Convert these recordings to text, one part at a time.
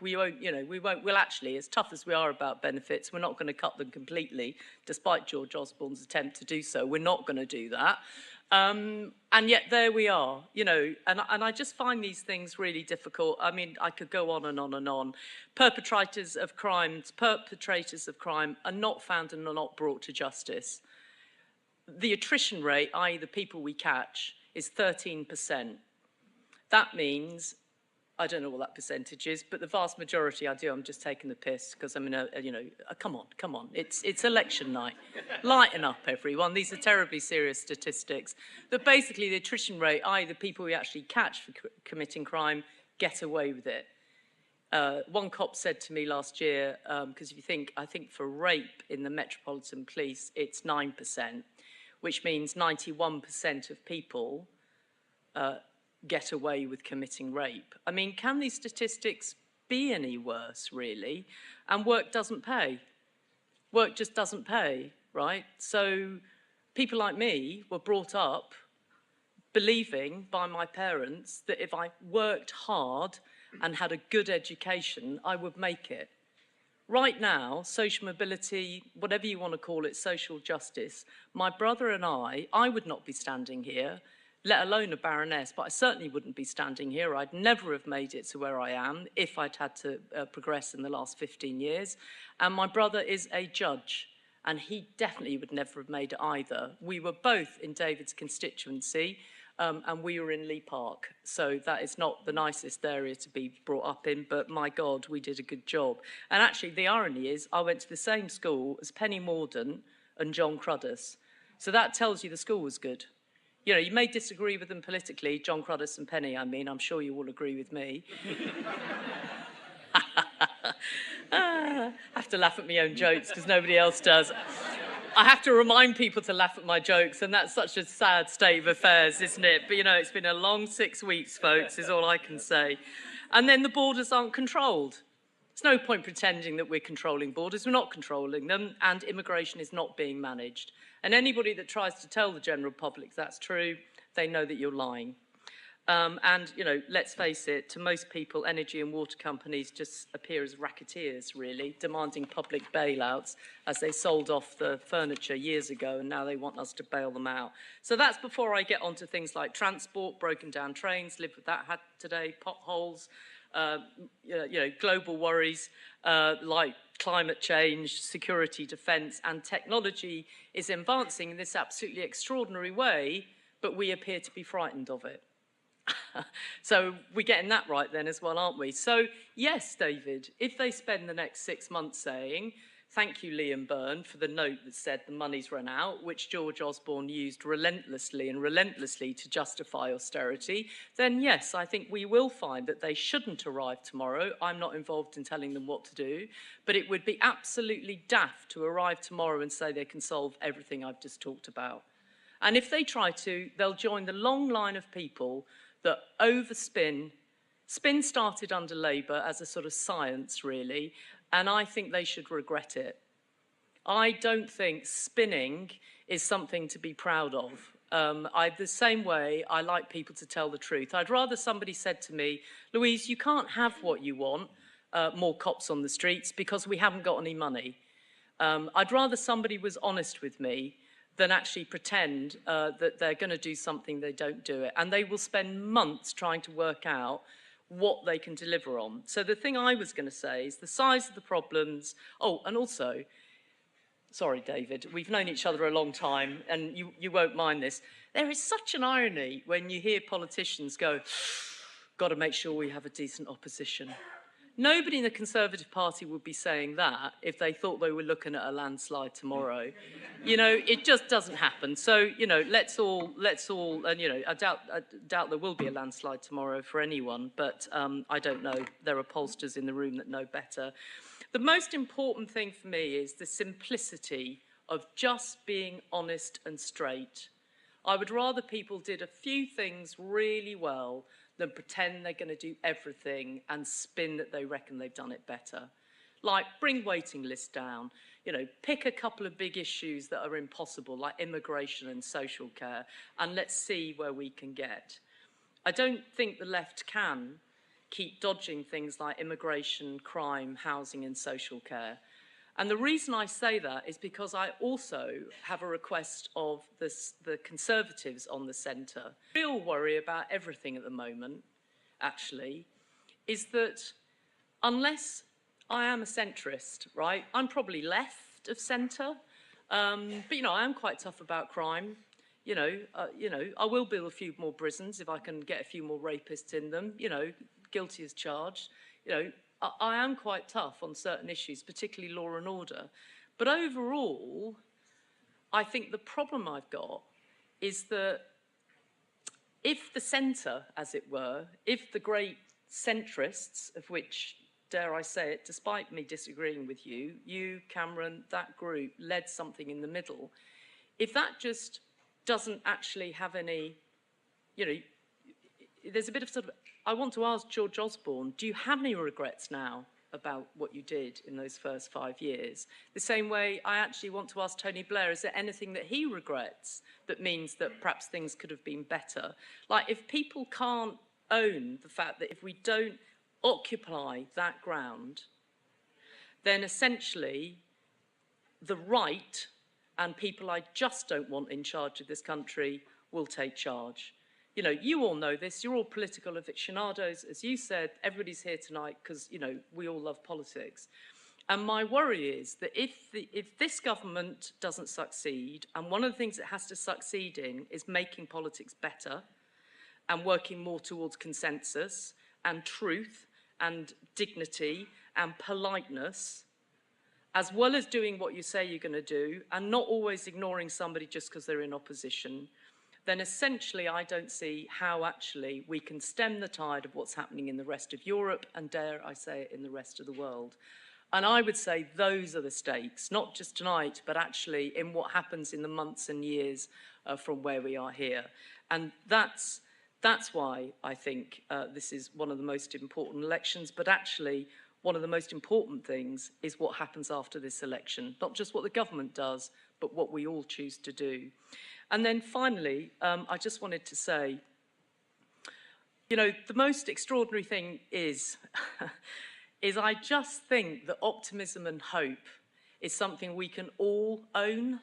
luck. We won't, we'll actually, as tough as we are about benefits, we're not going to cut them completely, despite George Osborne's attempt to do so. We're not going to do that. And yet there we are, and I just find these things really difficult. I mean, I could go on and on and on. Perpetrators of crime are not found and are not brought to justice. The attrition rate, i.e. the people we catch, is 13%. That means, I don't know what that percentage is, but the vast majority I do. I'm just taking the piss because I'm in come on. It's election night. Lighten up, everyone. These are terribly serious statistics. That basically the attrition rate, i.e. the people we actually catch for committing crime, get away with it. One cop said to me last year, because if you think, I think for rape in the Metropolitan Police, it's 9%, which means 91% of people get away with committing rape. I mean, can these statistics be any worse, really? And work doesn't pay. Work just doesn't pay, right? So people like me were brought up believing by my parents that if I worked hard and had a good education, I would make it. Right now, social mobility, whatever you want to call it, social justice, my brother and I would not be standing here, let alone a baroness, but I certainly wouldn't be standing here. I'd never have made it to where I am if I'd had to progress in the last 15 years. And my brother is a judge, and he definitely would never have made it either. We were both in David's constituency, and we were in Lee Park. So that is not the nicest area to be brought up in, but my God, we did a good job. And actually, the irony is, I went to the same school as Penny Mordaunt and John Cruddas. So that tells you the school was good. You may disagree with them politically, John Cruddas and Penny, I'm sure you all agree with me. I have to laugh at my own jokes because nobody else does. I have to remind people to laugh at my jokes, and that's such a sad state of affairs, isn't it? But, it's been a long 6 weeks, folks, is all I can say. And then the borders aren't controlled. There's no point pretending that we're controlling borders. We're not controlling them, and immigration is not being managed. And anybody that tries to tell the general public that's true, they know that you're lying. Let's face it, to most people, energy and water companies just appear as racketeers, really, demanding public bailouts as they sold off the furniture years ago, and now they want us to bail them out. So that's before I get onto things like transport, broken down trains, lived with that today, potholes, global worries like climate change, security, defence, and technology is advancing in this absolutely extraordinary way, but we appear to be frightened of it. So we're getting that right then as well, aren't we? So yes, David, if they spend the next 6 months saying, thank you, Liam Byrne, for the note that said the money's run out, which George Osborne used relentlessly to justify austerity, then yes, I think we will find that they shouldn't arrive tomorrow. I'm not involved in telling them what to do, but it would be absolutely daft to arrive tomorrow and say they can solve everything I've just talked about. And if they try to, they'll join the long line of people that overspin. Spin started under Labour as a sort of science, really, and I think they should regret it. I don't think spinning is something to be proud of. The same way I like people to tell the truth. I'd rather somebody said to me, Louise, you can't have what you want, more cops on the streets, because we haven't got any money. I'd rather somebody was honest with me than actually pretend that they're going to do something they don't do it. And they will spend months trying to work out what they can deliver on. So the thing I was going to say is the size of the problems. Oh, and also, sorry, David, we've known each other a long time, and you won't mind this. There is such an irony when you hear politicians go, got to make sure we have a decent opposition. Nobody in the Conservative Party would be saying that if they thought they were looking at a landslide tomorrow. It just doesn't happen. So, let's all, I doubt there will be a landslide tomorrow for anyone, but I don't know. There are pollsters in the room that know better. The most important thing for me is the simplicity of just being honest and straight. I would rather people did a few things really well than pretend they're going to do everything and spin that they reckon they've done it better. Like, bring waiting lists down, pick a couple of big issues that are impossible, like immigration and social care, and let's see where we can get. I don't think the left can keep dodging things like immigration, crime, housing and social care. And the reason I say that is because I also have a request of the Conservatives on the centre. The real worry about everything at the moment, actually, is that unless I am a centrist, right, I'm probably left of centre, but, you know, I am quite tough about crime. You know, I will build a few more prisons if I can get a few more rapists in them, you know, guilty as charged. You know, I am quite tough on certain issues, particularly law and order. But overall, I think the problem I've got is that if the centre, as it were, if the great centrists, of which, dare I say it, despite me disagreeing with you, Cameron, that group led something in the middle, if that just doesn't actually have any, you know, there's a bit of sort of, I want to ask George Osborne, do you have any regrets now about what you did in those first 5 years? The same way I actually want to ask Tony Blair, is there anything that he regrets that means that perhaps things could have been better? Like, if people can't own the fact that if we don't occupy that ground, then essentially the right and people I just don't want in charge of this country will take charge. You know, you all know this, you're all political aficionados. As you said, everybody's here tonight because, you know, we all love politics. And my worry is that if this government doesn't succeed, and one of the things it has to succeed in is making politics better and working more towards consensus and truth and dignity and politeness, as well as doing what you say you're going to do and not always ignoring somebody just because they're in opposition, then essentially I don't see how actually we can stem the tide of what's happening in the rest of Europe and, dare I say it, in the rest of the world. And I would say those are the stakes, not just tonight, but actually in what happens in the months and years from where we are here. And that's why I think this is one of the most important elections, but actually one of the most important things is what happens after this election, not just what the government does, but what we all choose to do. And then finally, I just wanted to say, you know, the most extraordinary thing is, is I just think that optimism and hope is something we can all own,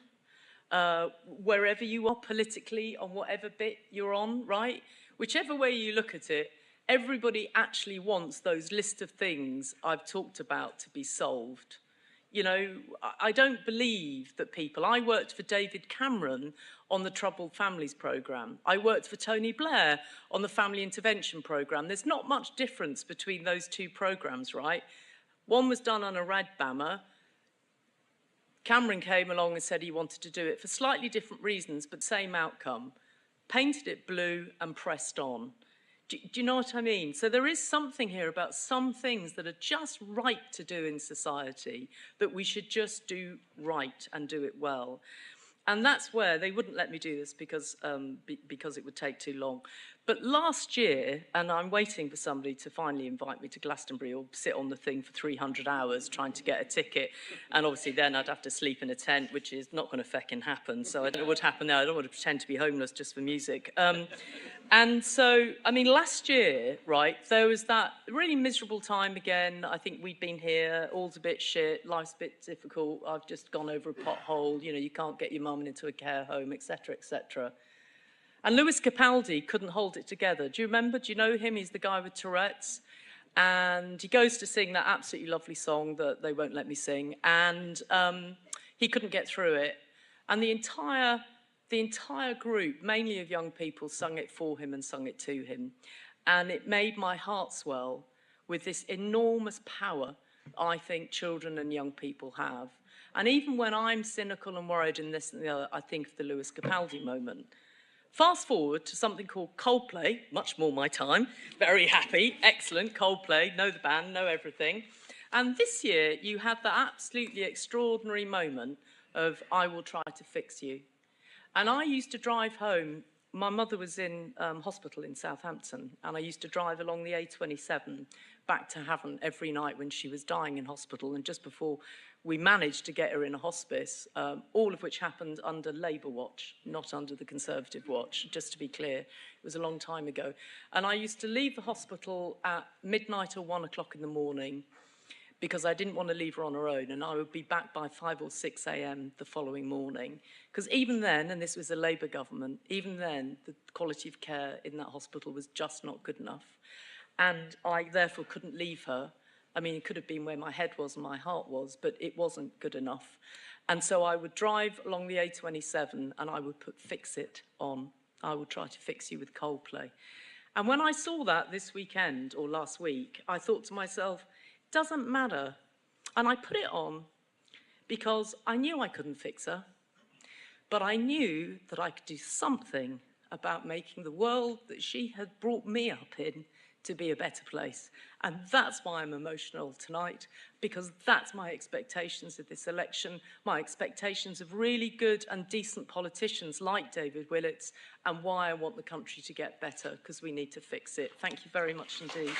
wherever you are politically, on whatever bit you're on, right? Whichever way you look at it, everybody actually wants those list of things I've talked about to be solved. You know, I don't believe that people, I worked for David Cameron on the Troubled Families programme. I worked for Tony Blair on the Family Intervention programme. There's not much difference between those two programmes, right? One was done on a rag-bammer. Cameron came along and said he wanted to do it for slightly different reasons, but same outcome. Painted it blue and pressed on. Do you know what I mean? So there is something here about some things that are just right to do in society, that we should just do right and do it well. And that's where they wouldn't let me do this because it would take too long. But last year, and I'm waiting for somebody to finally invite me to Glastonbury or sit on the thing for 300 hours trying to get a ticket. And obviously then I'd have to sleep in a tent, which is not going to feckin' happen. So I don't know what would happen there. I don't want to pretend to be homeless just for music. And so, I mean, last year, right, there was that really miserable time again. I think we'd been here, all's a bit shit, life's a bit difficult. I've just gone over a pothole, you know, you can't get your mum into a care home, etc., etc. And Lewis Capaldi couldn't hold it together. Do you remember? Do you know him? He's the guy with Tourette's. And he goes to sing that absolutely lovely song that they won't let me sing. And he couldn't get through it. And the entire group, mainly of young people, sung it for him and sung it to him. And it made my heart swell with this enormous power I think children and young people have. And even when I'm cynical and worried in this and the other, I think of the Lewis Capaldi moment. Fast forward to something called Coldplay, much more my time, very happy, excellent, Coldplay, know the band, know everything. And this year you had the absolutely extraordinary moment of I Will Try to Fix You. And I used to drive home, my mother was in hospital in Southampton, and I used to drive along the A27 back to heaven every night when she was dying in hospital, and just before we managed to get her in a hospice, all of which happened under Labour watch, not under the Conservative watch, just to be clear. It was a long time ago. And I used to leave the hospital at midnight or 1 o'clock in the morning because I didn't want to leave her on her own, and I would be back by 5 or 6 a.m. the following morning. Because even then, and this was a Labour government, even then the quality of care in that hospital was just not good enough. And I therefore couldn't leave her. I mean, it could have been where my head was and my heart was, but it wasn't good enough. And so I would drive along the A27 and I would put Fix It on. I would try to fix you with Coldplay. And when I saw that this weekend or last week, I thought to myself, doesn't matter. And I put it on because I knew I couldn't fix her, but I knew that I could do something about making the world that she had brought me up in to be a better place. And that's why I'm emotional tonight, because that's my expectations of this election, my expectations of really good and decent politicians like David Willetts, and why I want the country to get better, because we need to fix it. Thank you very much indeed.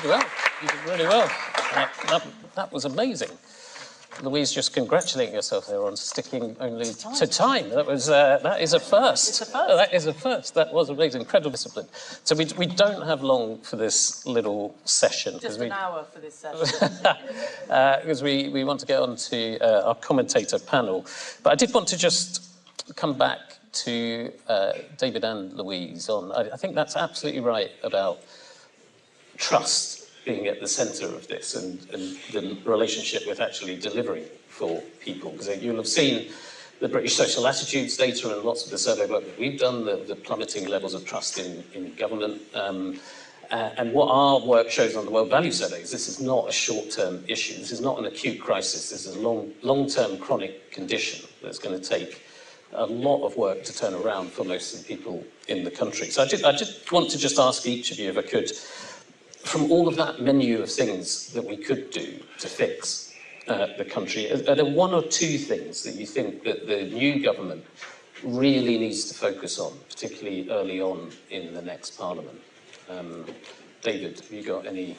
Well, you did really well. That was amazing. Louise, just congratulating yourself there on sticking only to time. That is a first. It's a first. That is a first. That was amazing. Incredible discipline. So we don't have long for this little session. Just an hour for this session. Because we want to get on to our commentator panel. But I did want to just come back to David and Louise on. I think that's absolutely right about trust being at the centre of this and the relationship with actually delivering for people. Because you'll have seen the British social attitudes data and lots of the survey work that we've done, the plummeting levels of trust in government. And what our work shows on the World Value Surveys, this is not a short-term issue. This is not an acute crisis. This is a long-term chronic condition that's going to take a lot of work to turn around for most of the people in the country. So I just want to just ask each of you, if I could, from all of that menu of things that we could do to fix the country, are there one or two things that you think that the new government really needs to focus on, particularly early on in the next Parliament? David, have you got any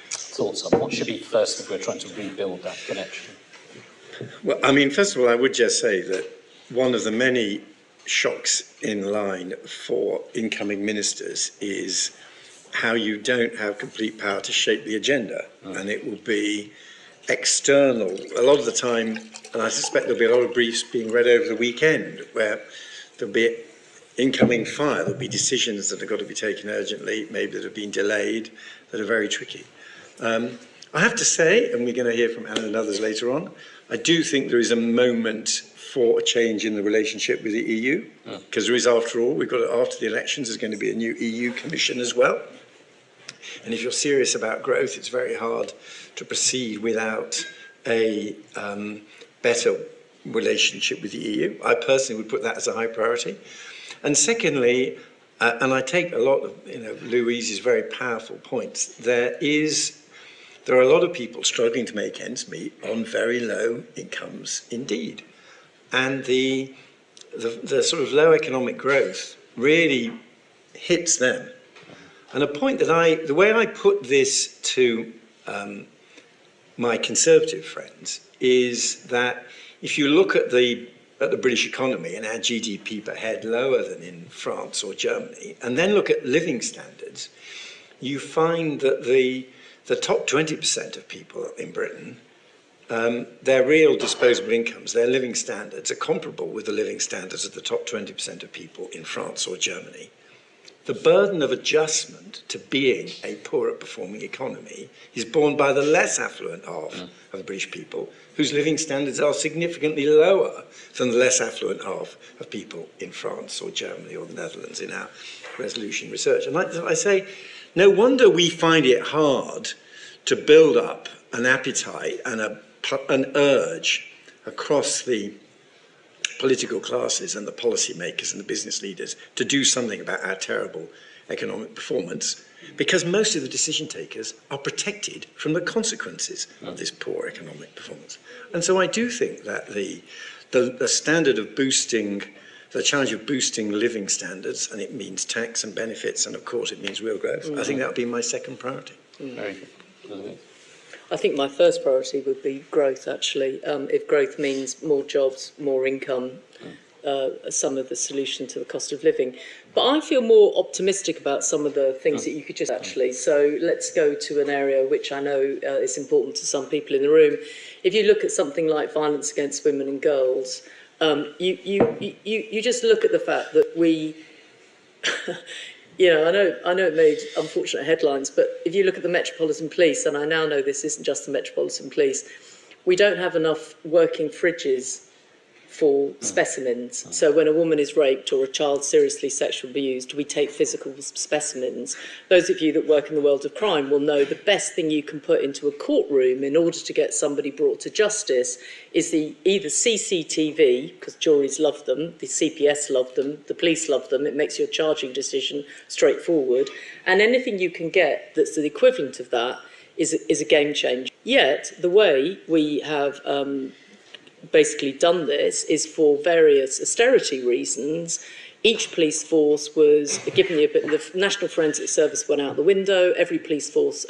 thoughts on what should be first if we're trying to rebuild that connection? Well, I mean, first of all, I would just say that one of the many shocks in line for incoming ministers is how you don't have complete power to shape the agenda. And it will be external. A lot of the time, and I suspect there'll be a lot of briefs being read over the weekend where there'll be incoming fire, there'll be decisions that have got to be taken urgently, maybe that have been delayed, that are very tricky. I have to say, and we're going to hear from Alan and others later on, I do think there is a moment for a change in the relationship with the EU, because there is, after all, after the elections, there's going to be a new EU Commission as well. And if you're serious about growth, it's very hard to proceed without a better relationship with the EU. I personally would put that as a high priority. And secondly, and I take a lot of Louise's very powerful points, there are a lot of people struggling to make ends meet on very low incomes indeed. And the sort of low economic growth really hits them. And a point that the way I put this to my Conservative friends is that if you look at the British economy and our GDP per head lower than in France or Germany, and then look at living standards, you find that the top 20% of people in Britain, their real disposable incomes, their living standards are comparable with the living standards of the top 20% of people in France or Germany. The burden of adjustment to being a poorer performing economy is borne by the less affluent half of the British people, whose living standards are significantly lower than the less affluent half of people in France or Germany or the Netherlands in our resolution research. And I say, no wonder we find it hard to build up an appetite and an urge across the political classes and the policymakers and the business leaders to do something about our terrible economic performance, because most of the decision takers are protected from the consequences of this poor economic performance. And so I do think that the standard of boosting, the challenge of boosting living standards, and it means tax and benefits, and of course it means real growth, I think that would be my second priority. Very good. I think my first priority would be growth, actually. If growth means more jobs, more income, some of the solution to the cost of living. But I feel more optimistic about some of the things that you could just actually. So let's go to an area which I know is important to some people in the room. If you look at something like violence against women and girls, you just look at the fact that we, I know it made unfortunate headlines, but if you look at the Metropolitan Police, and I now know this isn't just the Metropolitan Police, we don't have enough working fridges for specimens. So when a woman is raped or a child seriously sexually abused, we take physical specimens. Those of you that work in the world of crime will know the best thing you can put into a courtroom in order to get somebody brought to justice is either CCTV, because juries love them, the CPS love them, the police love them, it makes your charging decision straightforward, and anything you can get that's the equivalent of that is a game changer. Yet, the way we have basically done this is for various austerity reasons. Each police force was given the National Forensic Service went out the window. Every police force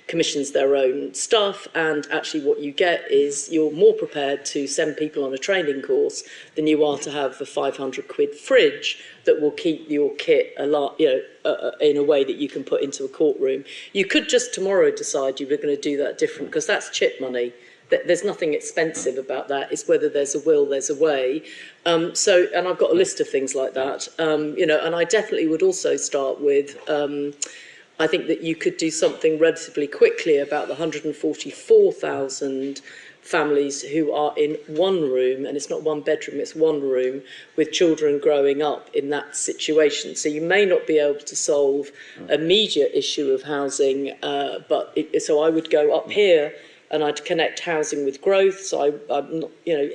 commissions their own stuff, and actually what you get is you're more prepared to send people on a training course than you are to have a 500 quid fridge that will keep your kit in a way that you can put into a courtroom. You could just tomorrow decide you were going to do that different, because that's chip money. There's nothing expensive about that. It's whether there's a will, there's a way. And I've got a list of things like that. And I definitely would also start with, I think that you could do something relatively quickly about the 144,000 families who are in one room, and it's not one bedroom, it's one room, with children growing up in that situation. So you may not be able to solve an immediate issue of housing, so I would go up here, and I'd connect housing with growth. So I'm not,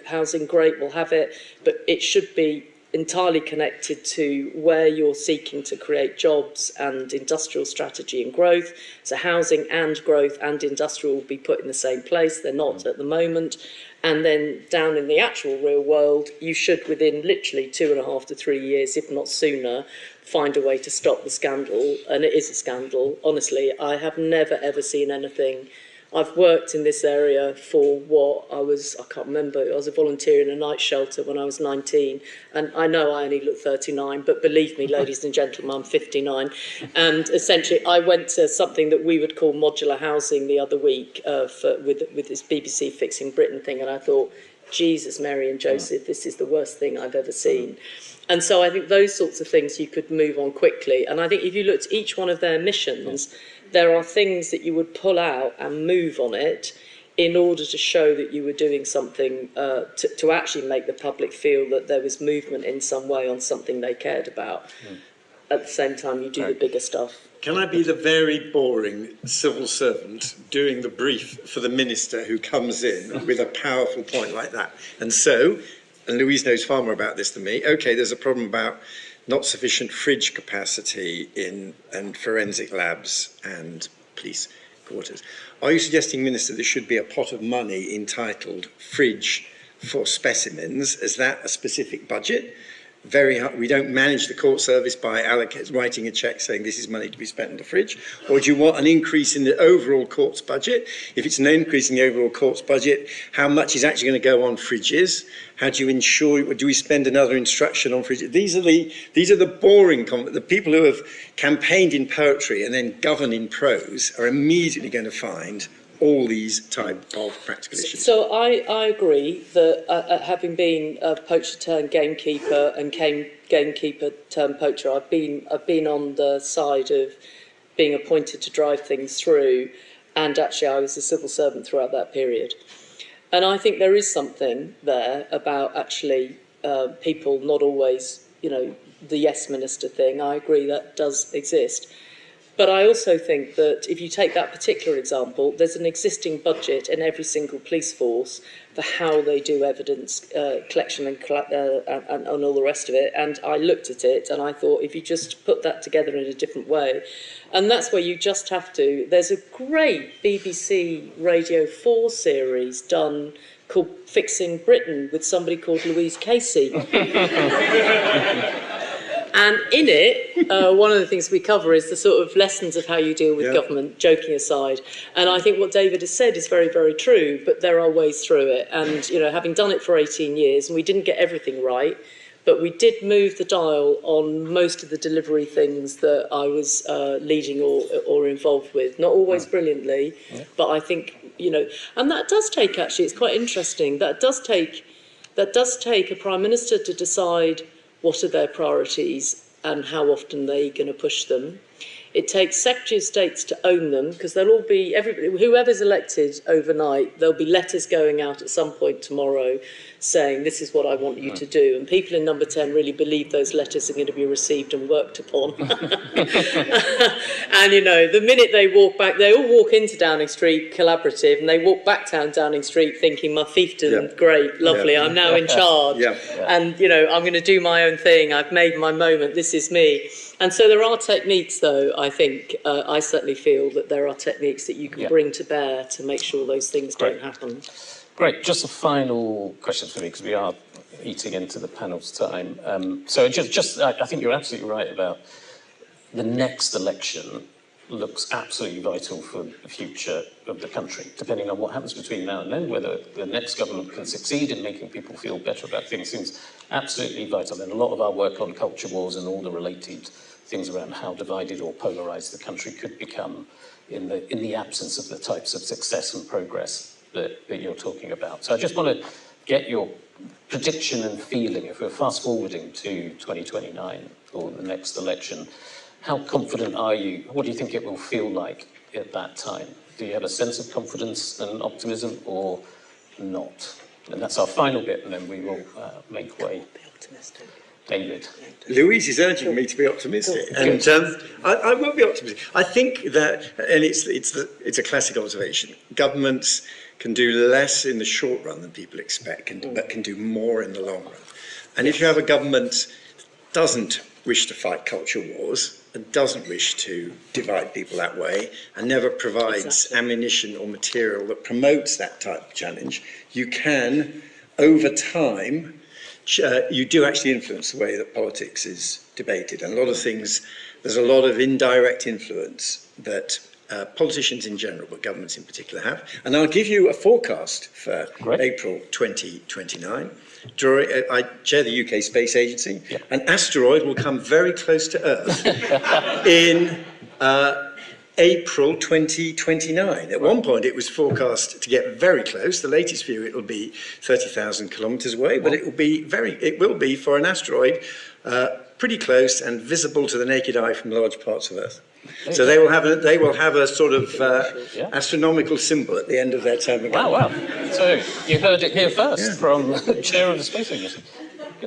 housing, great, we'll have it, but it should be entirely connected to where you're seeking to create jobs and industrial strategy and growth. So housing and growth and industrial will be put in the same place. They're not at the moment. And then down in the actual real world, you should, within literally 2.5 to 3 years, if not sooner, find a way to stop the scandal. And it is a scandal. Honestly, I have never, ever seen anything. I've worked in this area for I can't remember, I was a volunteer in a night shelter when I was 19, and I know I only look 39, but believe me, ladies and gentlemen, I'm 59, and essentially I went to something that we would call modular housing the other week with this BBC Fixing Britain thing, and I thought, Jesus, Mary and Joseph, this is the worst thing I've ever seen. And so I think those sorts of things you could move on quickly, and I think if you looked at each one of their missions, there are things that you would pull out and move on it in order to show that you were doing something to actually make the public feel that there was movement in some way on something they cared about. At the same time, you do the bigger stuff. Can I be the very boring civil servant doing the brief for the minister who comes in with a powerful point like that? And Louise knows far more about this than me. Okay, there's a problem about not sufficient fridge capacity in forensic labs and police quarters. Are you suggesting, Minister, there should be a pot of money entitled Fridge for Specimens? Is that a specific budget? Very hard. We don't manage the court service by writing a cheque saying this is money to be spent in the fridge, or do you want an increase in the overall court's budget? If it's an increase in the overall court's budget, how much is actually going to go on fridges? How do you ensure? Do we spend another instruction on fridges? These are the boring. The people who have campaigned in poetry and then govern in prose are immediately going to find all these type of practical issues. So I agree that having been a poacher turned gamekeeper and gamekeeper turned poacher, I've been on the side of being appointed to drive things through, and actually I was a civil servant throughout that period. And I think there is something there about actually people not always, the yes minister thing. I agree that does exist. But I also think that if you take that particular example, there's an existing budget in every single police force for how they do evidence collection and all the rest of it. And I looked at it and I thought, if you just put that together in a different way, and that's where you just have to. There's a great BBC Radio 4 series done called Fixing Britain with somebody called Louise Casey. And in it, one of the things we cover is the sort of lessons of how you deal with government, joking aside. And I think what David has said is very, very true, but there are ways through it. And, you know, having done it for 18 years, and we didn't get everything right, but we did move the dial on most of the delivery things that I was leading or involved with. Not always brilliantly, but I think, you know, and that does take, actually, it's quite interesting, that does take a Prime Minister to decide what are their priorities and how often they're going to push them. It takes Secretary of States to own them, because they'll all be, whoever's elected overnight, there'll be letters going out at some point tomorrow saying, this is what I want you to do. And people in number 10 really believe those letters are going to be received and worked upon. And, you know, the minute they walk back, they all walk into Downing Street collaborative and they walk back down Downing Street thinking, my fiefdom, great, lovely, I'm now in charge. And, you know, I'm going to do my own thing. I've made my moment. This is me. And so there are techniques, though, I think, I certainly feel that there are techniques that you can bring to bear to make sure those things don't happen. Great. Just a final question for me, because we are eating into the panel's time. So I think you're absolutely right about the next election looks absolutely vital for the future of the country, depending on what happens between now and then. Whether the next government can succeed in making people feel better about things seems absolutely vital. And a lot of our work on culture wars and all the related things around how divided or polarised the country could become in the absence of the types of success and progress that you're talking about. So I just want to get your prediction and feeling, if we're fast forwarding to 2029 or the next election, how confident are you? What do you think it will feel like at that time? Do you have a sense of confidence and optimism or not? And that's our final bit, and then we will make way. Be optimistic. David. Louise is urging me to be optimistic, and I will be optimistic. I think that, and it's a classic observation, governments can do less in the short run than people expect, but can do more in the long run. And if you have a government that doesn't wish to fight culture wars, and doesn't wish to divide people that way, and never provides ammunition or material that promotes that type of challenge, you can, over time, you do actually influence the way that politics is debated. And a lot of things, there's a lot of indirect influence that politicians in general, but governments in particular have. And I'll give you a forecast for April 2029. I chair the UK Space Agency. An asteroid will come very close to Earth in April 2029. At one point, it was forecast to get very close. The latest view, it will be 30,000 kilometres away, but it will be for an asteroid pretty close and visible to the naked eye from large parts of Earth. So they will have a sort of astronomical symbol at the end of their term. Wow. So you heard it here first from the chair of the Space Agency.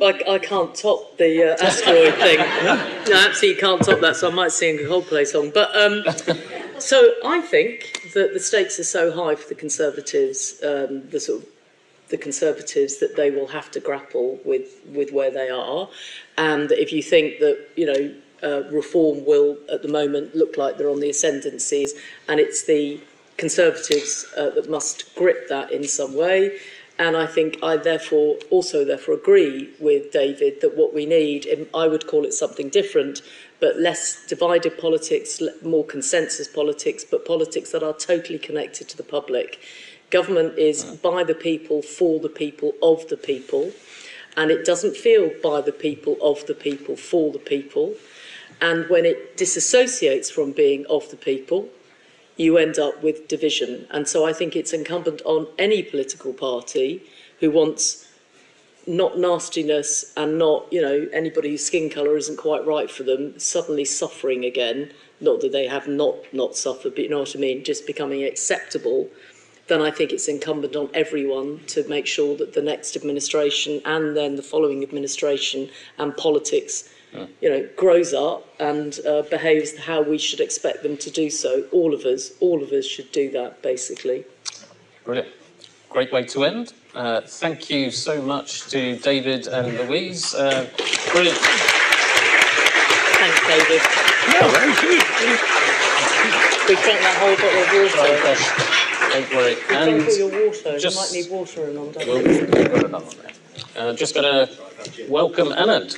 I can't top the asteroid thing. No, absolutely can't top that, so I might sing a Coldplay song. But so I think that the stakes are so high for the Conservatives, the Conservatives, that they will have to grapple with where they are. And if you think that, you know, reform will, at the moment, look like they're on the ascendancies, and it's the Conservatives that must grip that in some way. And I think I therefore agree with David that what we need, I would call it something different, but less divided politics, more consensus politics, but politics that are totally connected to the public. Government is by the people, for the people, of the people, and it doesn't feel by the people, of the people, for the people. And when it disassociates from being of the people, you end up with division. And so I think it's incumbent on any political party who wants not nastiness and not, you know, anybody whose skin colour isn't quite right for them suddenly suffering again, not that they have not suffered, but you know what I mean, just becoming acceptable, then I think it's incumbent on everyone to make sure that the next administration and then the following administration and politics grows up and behaves how we should expect them to do so. All of us should do that, basically. Brilliant. Great way to end. Thank you so much to David and Louise. Brilliant. Thanks, David. No, very good. We drank that whole bottle of water. Oh, gosh. Don't worry. We drank all your water. just- You might need water and I'm done. We'll put another one there. Just going to welcome Anand.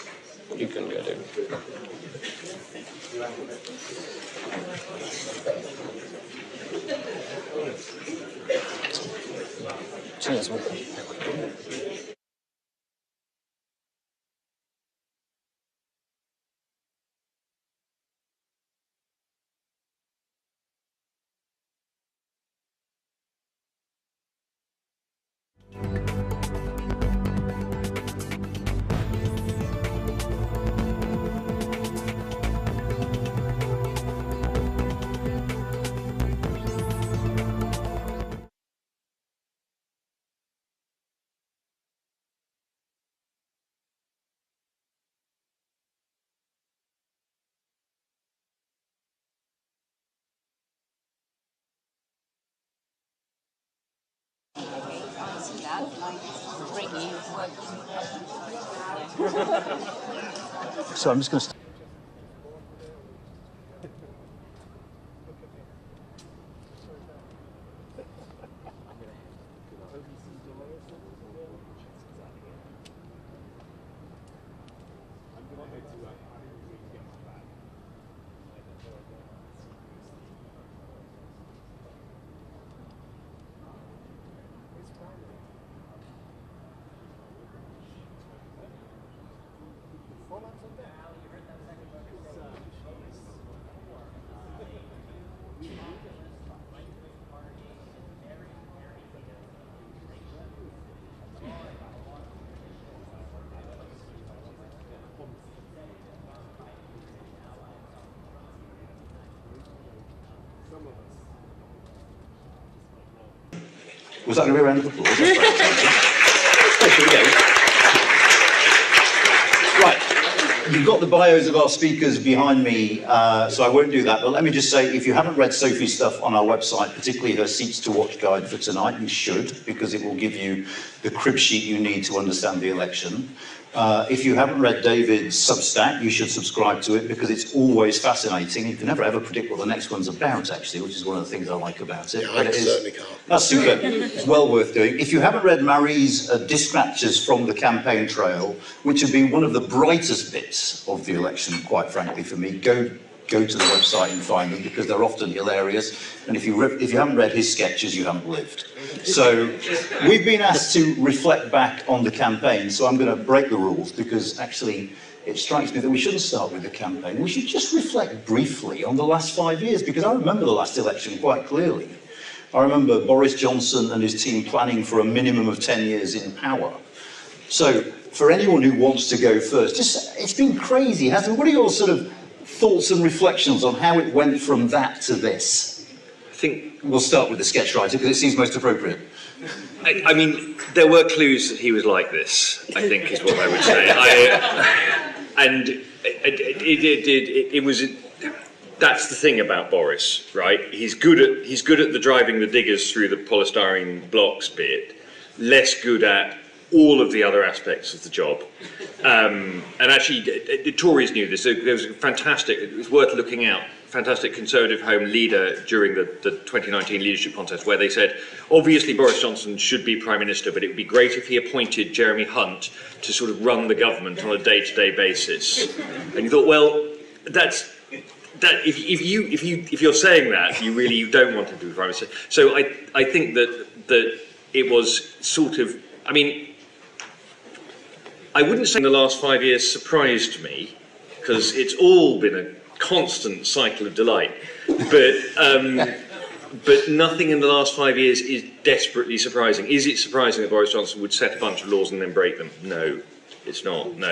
You can go do. Cheers. So I'm just going to. Was that going to be a round of applause? Here we go. Right, you've got the bios of our speakers behind me, so I won't do that. But let me just say, if you haven't read Sophie's stuff on our website, particularly her Seats to Watch guide for tonight, you should, because it will give you the crib sheet you need to understand the election. If you haven't read David's Substack, you should subscribe to it because it's always fascinating. You can never ever predict what the next one's about, actually, which is one of the things I like about it. Yeah, I certainly can't. That's super. It's well worth doing. If you haven't read Marie's dispatches from the campaign trail, which have been one of the brightest bits of the election, quite frankly, for me, go to the website and find them because they're often hilarious. And if you haven't read his sketches, you haven't lived. So we've been asked to reflect back on the campaign. So I'm going to break the rules because actually it strikes me that we shouldn't start with the campaign. We should just reflect briefly on the last 5 years because I remember the last election quite clearly. I remember Boris Johnson and his team planning for a minimum of 10 years in power. So for anyone who wants to go first, it's been crazy, hasn't it? What are your sort of thoughts and reflections on how it went from that to this? I think We'll start with the sketch writer because it seems most appropriate. I mean, there were clues that he was like this, I think, is what I would say. It was. That's the thing about Boris, right? He's good at the driving the diggers through the polystyrene blocks bit, less good at all of the other aspects of the job. And actually, the Tories knew this. There was a fantastic, it was worth looking out, fantastic Conservative Home leader during the 2019 leadership contest where they said, obviously Boris Johnson should be Prime Minister, but it would be great if he appointed Jeremy Hunt to sort of run the government on a day-to-day basis. And you thought, well, if you're saying that, you don't want him to be Prime Minister. So I think that it was sort of, I mean, I wouldn't say the last 5 years surprised me, because it's all been a constant cycle of delight. But nothing in the last 5 years is desperately surprising. Is it surprising that Boris Johnson would set a bunch of laws and then break them? No, it's not. No,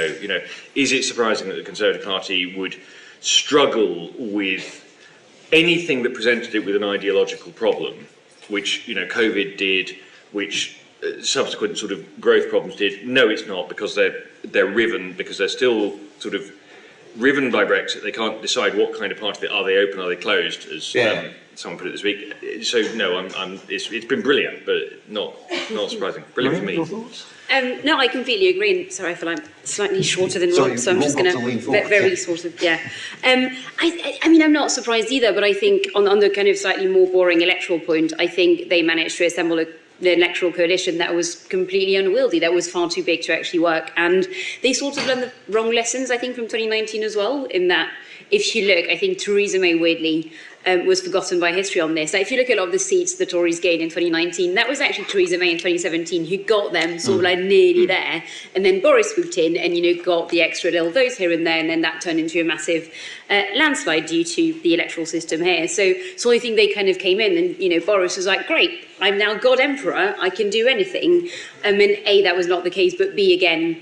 is it surprising that the Conservative Party would struggle with anything that presented it with an ideological problem, which COVID did, which subsequent sort of growth problems did? No, it's not, because they're riven, because they're still sort of riven by Brexit. They can't decide what kind of part of it, are they open, are they closed, as someone put it this week. So no, it's been brilliant, but not surprising. Brilliant for me. Your thoughts? No, I completely agree. And sorry, I feel I'm slightly shorter than Rob, so I'm just going to very sort of, I mean, I'm not surprised either, but I think on the kind of slightly more boring electoral point, I think they managed to assemble an electoral coalition that was completely unwieldy, that was far too big to actually work. And they sort of learned the wrong lessons, I think, from 2019 as well, in that if you look, I think Theresa May, weirdly, was forgotten by history on this. Like, if you look at a lot of the seats the Tories gained in 2019, that was actually Theresa May in 2017 who got them sort of like nearly there. And then Boris swooped in and, got the extra little votes here and there, and then that turned into a massive landslide due to the electoral system here. So I think they kind of came in and, Boris was like, great, I'm now God Emperor, I can do anything. And A, that was not the case, but B, again,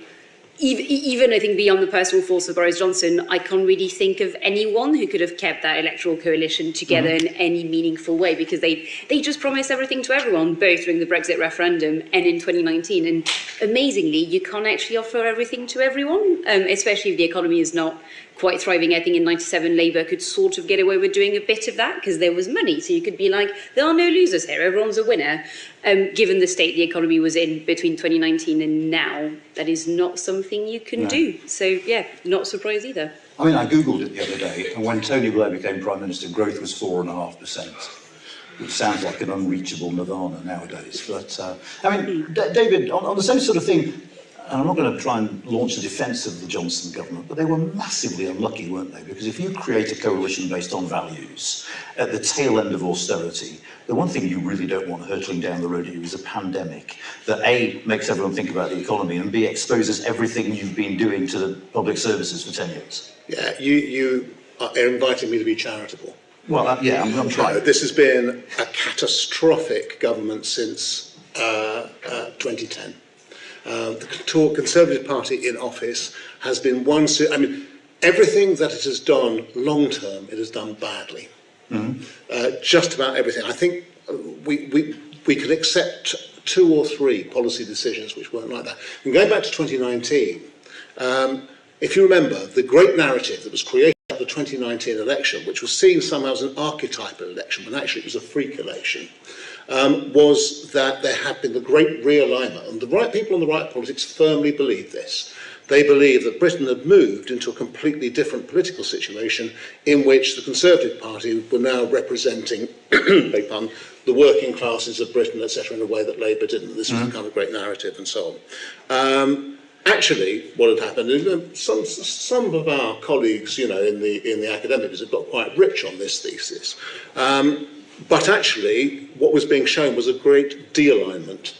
even I think beyond the personal force of Boris Johnson, I can't really think of anyone who could have kept that electoral coalition together in any meaningful way, because they just promised everything to everyone, both during the Brexit referendum and in 2019. And amazingly, you can't actually offer everything to everyone, especially if the economy is not quite thriving. I think in 97, Labour could sort of get away with doing a bit of that because there was money. So you could be like, there are no losers here, everyone's a winner. Given the state the economy was in between 2019 and now, that is not something you can do. So, yeah, not surprised either. I mean, I Googled it the other day, and when Tony Blair became Prime Minister, growth was 4.5%, which sounds like an unreachable nirvana nowadays. But, I mean, David, on the same sort of thing, and I'm not going to try and launch a defence of the Johnson government, but they were massively unlucky, weren't they? Because if you create a coalition based on values at the tail end of austerity, the one thing you really don't want hurtling down the road at you is a pandemic that A, makes everyone think about the economy, and B, exposes everything you've been doing to the public services for 10 years. Yeah, you are inviting me to be charitable. Well, I'm trying. This has been a catastrophic government since 2010. The Conservative Party in office has been everything that it has done long term, it has done badly. Just about everything. I think we can accept 2 or 3 policy decisions which weren't like that. And going back to 2019, if you remember, the great narrative that was created at the 2019 election, which was seen somehow as an archetypal election, when actually it was a freak election, was that there had been the great realignment, and the right people on the right politics firmly believed this. They believed that Britain had moved into a completely different political situation in which the Conservative Party were now representing, beg pardon, the working classes of Britain, etc., in a way that Labour didn't. This was a kind of great narrative and so on. Actually, what had happened is some of our colleagues, in the academics have got quite rich on this thesis. But actually, what was being shown was a great de-alignment.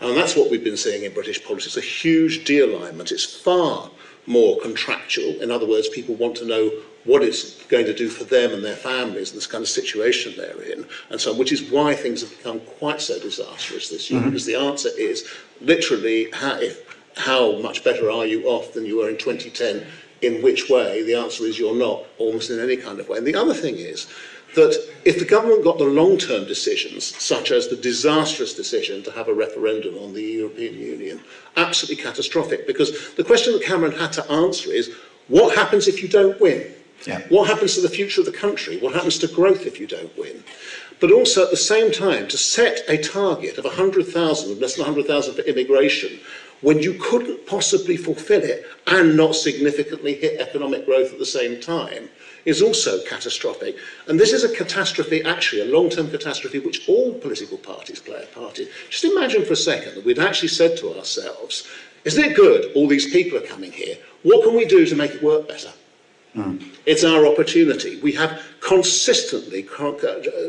And that's what we've been seeing in British politics, a huge de-alignment. It's far more contractual. In other words, people want to know what it's going to do for them and their families and this kind of situation they're in, and so on, which is why things have become quite so disastrous this year, because the answer is literally how much better are you off than you were in 2010, in which way? The answer is you're not, almost in any kind of way. And the other thing is that if the government got the long-term decisions, such as the disastrous decision to have a referendum on the European Union, absolutely catastrophic, because the question that Cameron had to answer is, what happens if you don't win? Yeah. What happens to the future of the country? What happens to growth if you don't win? But also at the same time, to set a target of 100,000, less than 100,000 for immigration, when you couldn't possibly fulfil it and not significantly hit economic growth at the same time, is also catastrophic. And this is a catastrophe, actually, a long-term catastrophe, which all political parties play a part in. Just imagine for a second that we'd actually said to ourselves, isn't it good all these people are coming here? What can we do to make it work better? It's our opportunity. We have consistently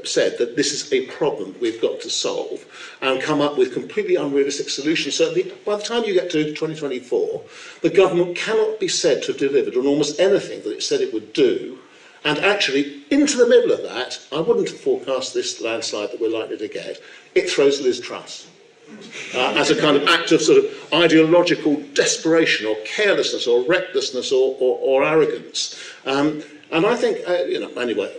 said that this is a problem we've got to solve and come up with completely unrealistic solutions. So by the time you get to 2024, the government cannot be said to have delivered on almost anything that it said it would do. And actually, into the middle of that, I wouldn't have forecast this landslide that we're likely to get. It throws Liz Truss. As a kind of act of sort of ideological desperation or carelessness or recklessness or arrogance. And I think, anyway,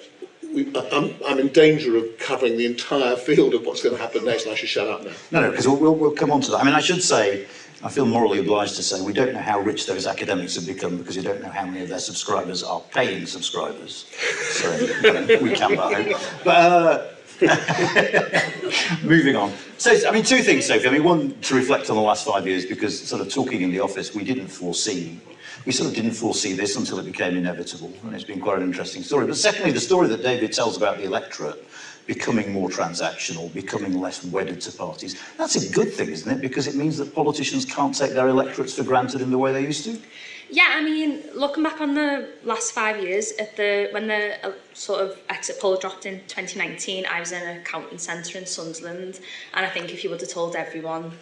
I'm in danger of covering the entire field of what's going to happen next, and I should shut up now. No, because we'll come on to that. I mean, I should say I feel morally obliged to say we don't know how rich those academics have become because you don't know how many of their subscribers are paying subscribers. So we can that out. But moving on. So, I mean, two things, Sophie. I mean, one, to reflect on the last 5 years, because sort of talking in the office, we didn't foresee this until it became inevitable, and it's been quite an interesting story. But secondly, the story that David tells about the electorate becoming more transactional, becoming less wedded to parties, that's a good thing, isn't it? Because it means that politicians can't take their electorates for granted in the way they used to. Yeah, I mean, looking back on the last 5 years, when the sort of exit poll dropped in 2019, I was in an accounting centre in Sunderland, and I think if you would have told everyone